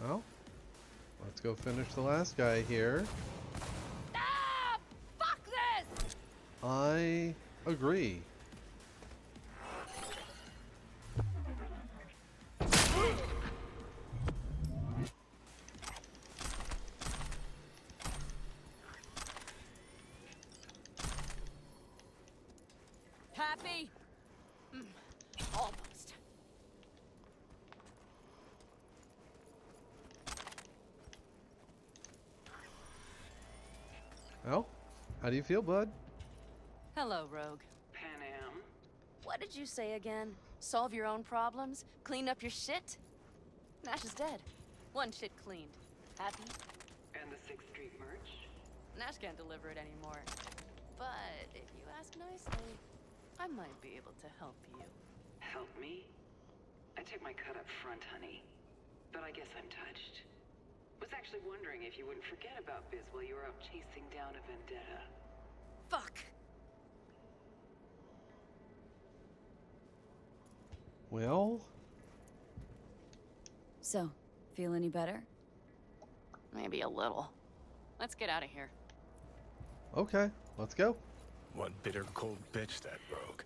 Well, let's go finish the last guy here. Ah! Fuck this! I agree. Happy? Almost. Well, how do you feel, bud? Hello, Rogue. Pan Am. What did you say again? Solve your own problems? Clean up your shit? Nash is dead. One shit cleaned. Happy? And the 6th Street merch? Nash can't deliver it anymore. But if you ask nicely, I might be able to help you. Help me? I took my cut up front, honey. But I guess I'm touched. Was actually wondering if you wouldn't forget about Biz while you were out chasing down a vendetta. Fuck! Well, So, feel any better? Maybe a little. Let's get out of here. okay, let's go. One bitter, cold bitch, that rogue.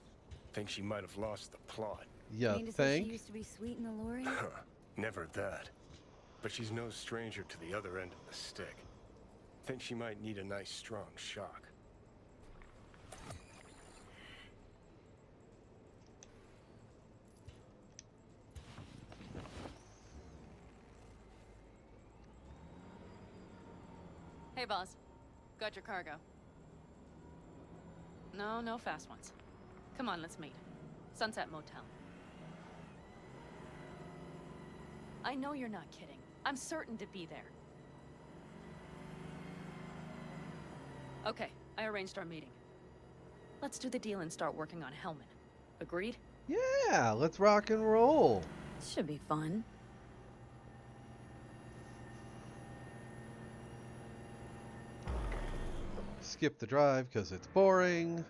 Think she might have lost the plot. Yeah, Mean to say think? she used to be sweet and alluring? Never that. But she's no stranger to the other end of the stick. Think she might need a nice, strong shock. Hey, boss. Got your cargo. No, no fast ones. Come on, let's meet. Sunset Motel. I know you're not kidding. I'm certain to be there. Okay, I arranged our meeting. Let's do the deal and start working on Hellman. Agreed? Yeah, let's rock and roll. Should be fun. Skip the drive because it's boring.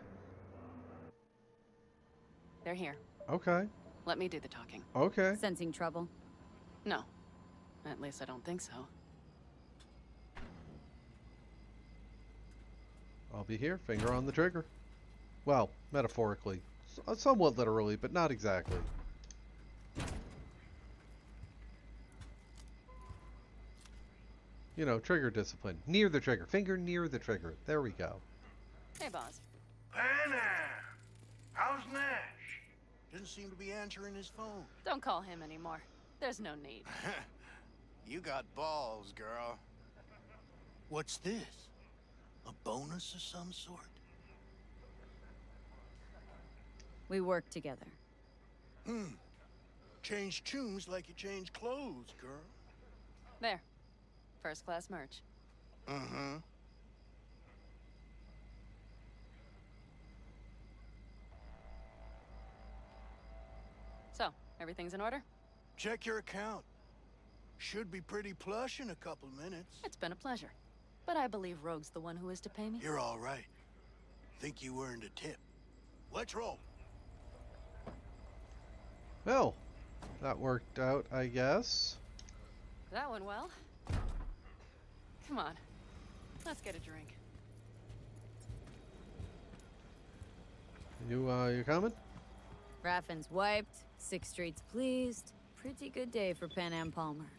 They're here. Okay, Let me do the talking. okay. Sensing trouble? No. At least I don't think so. I'll be here, finger on the trigger. Well, metaphorically. Somewhat literally, but not exactly. You know, trigger discipline. Near the trigger. Finger near the trigger. There we go. Hey, boss. Anna! How's Nash? Doesn't seem to be answering his phone. Don't call him anymore. There's no need. You got balls, girl. What's this? A bonus of some sort? We work together. Change tunes like you change clothes, girl. There. First class merch. Uh-huh. So, everything's in order? Check your account. Should be pretty plush in a couple minutes. It's been a pleasure. But I believe Rogue's the one who is to pay me. You're all right. Think you earned a tip. Let's roll. Well, that worked out, I guess. That went well. Come on. Let's get a drink. You coming? Raffin's wiped, 6th Street's pleased. Pretty good day for Pan Am Palmer.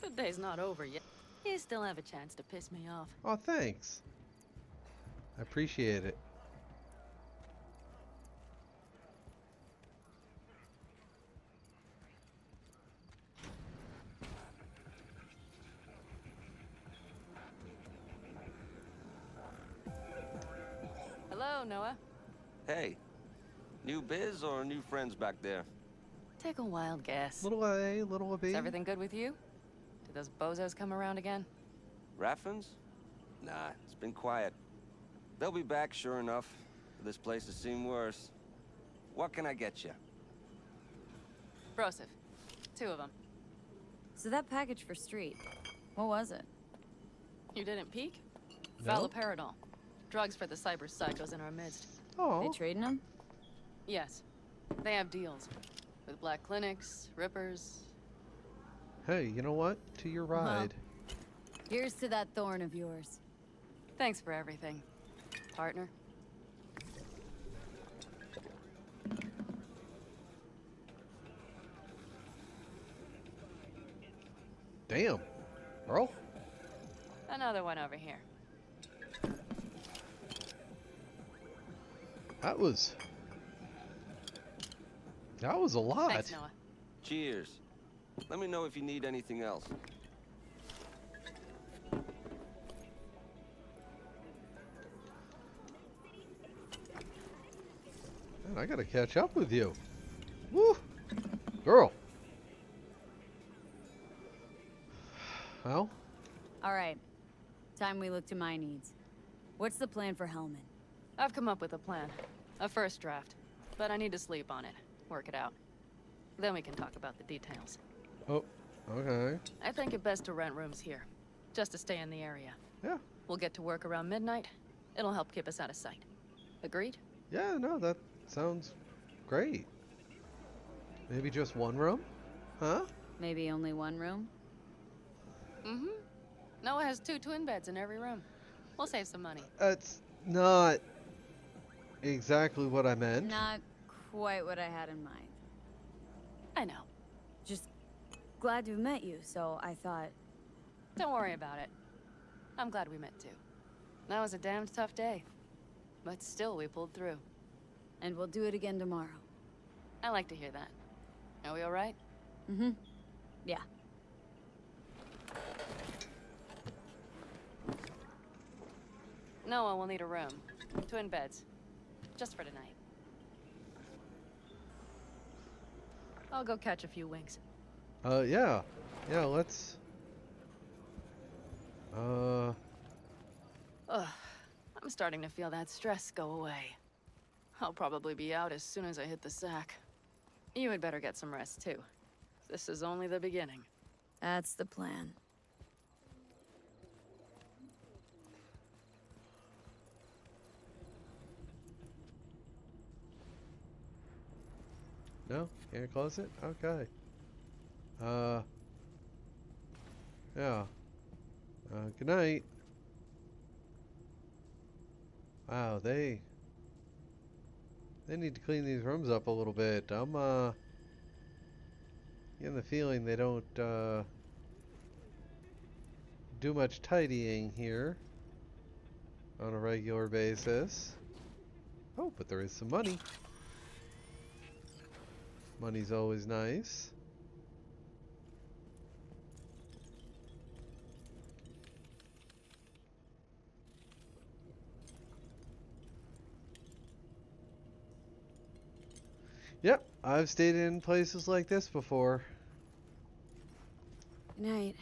The day's not over yet. You still have a chance to piss me off. Oh, thanks. I appreciate it. Hello, Noah. Hey, new biz or new friends back there? Take a wild guess. Little A, little B. Is everything good with you? Did those bozos come around again? Raffins? Nah, it's been quiet. They'll be back, sure enough. This place has seen worse. What can I get you? Broseph. 2 of them. So that package for Street, what was it? You didn't peek? No. Faloperidol. Drugs for the cyber psychos in our midst. Oh. They trading them? Yes. They have deals. With black clinics, rippers. Hey, you know what? To your ride. Here's to that thorn of yours. Thanks for everything, partner. Damn. Earl? Another one over here. That was a lot. Thanks, Noah. Cheers. Let me know if you need anything else. Man, I gotta catch up with you. Woo! Girl. Well? Alright. Time we look to my needs. What's the plan for Hellman? I've come up with a plan. A first draft. But I need to sleep on it. Work it out. Then we can talk about the details. Oh, okay. I think it best to rent rooms here. Just to stay in the area. Yeah. We'll get to work around midnight. It'll help keep us out of sight. Agreed? Yeah, no, that sounds great. Maybe just one room? Huh? Maybe only one room? Mm-hmm. Noah has 2 twin beds in every room. We'll save some money. That's not exactly what I meant. Not quite what I had in mind. I know. Just glad to have met you, so I thought... Don't worry about it. I'm glad we met too. That was a damned tough day. But still, we pulled through. And we'll do it again tomorrow. I like to hear that. Are we alright? Mm-hmm. Yeah. Noah will need a room. Twin beds. Just for tonight. I'll go catch a few winks. Yeah. Yeah, let's... Ugh. I'm starting to feel that stress go away. I'll probably be out as soon as I hit the sack. You had better get some rest, too. This is only the beginning. That's the plan. No? Can't close it? Okay. Yeah. Good night. Wow, they need to clean these rooms up a little bit. I'm, getting the feeling they don't, do much tidying here on a regular basis. Oh, but there is some money. Money's always nice. Yep, I've stayed in places like this before. Good night.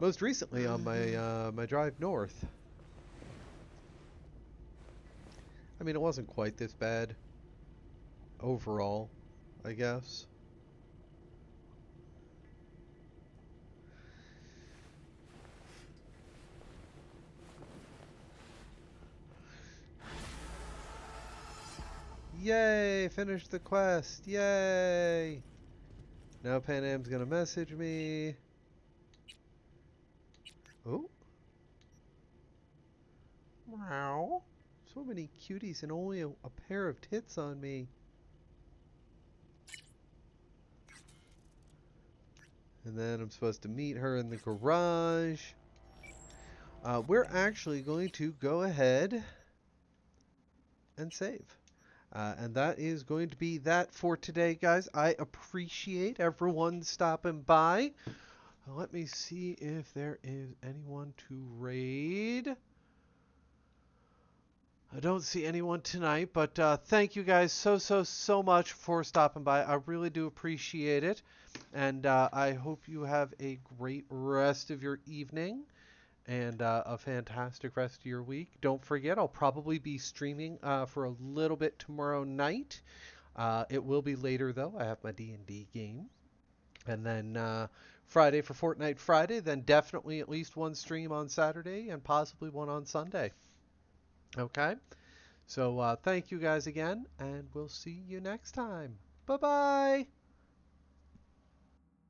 Most recently on my my drive north. I mean, it wasn't quite this bad overall, I guess. Yay! Finished the quest! Yay! Now Panam's gonna message me. Oh. Wow. So many cuties and only a pair of tits on me. And then I'm supposed to meet her in the garage. We're actually going to go ahead and save. And that is going to be that for today, guys. I appreciate everyone stopping by. Let me see if there is anyone to raid. I don't see anyone tonight, but thank you guys so much for stopping by. I really do appreciate it. And I hope you have a great rest of your evening and a fantastic rest of your week. Don't forget, I'll probably be streaming for a little bit tomorrow night. It will be later, though. I have my D&D game. And then Friday for Fortnite Friday, then definitely at least one stream on Saturday and possibly one on Sunday. Okay? So thank you guys again, and we'll see you next time. Bye-bye!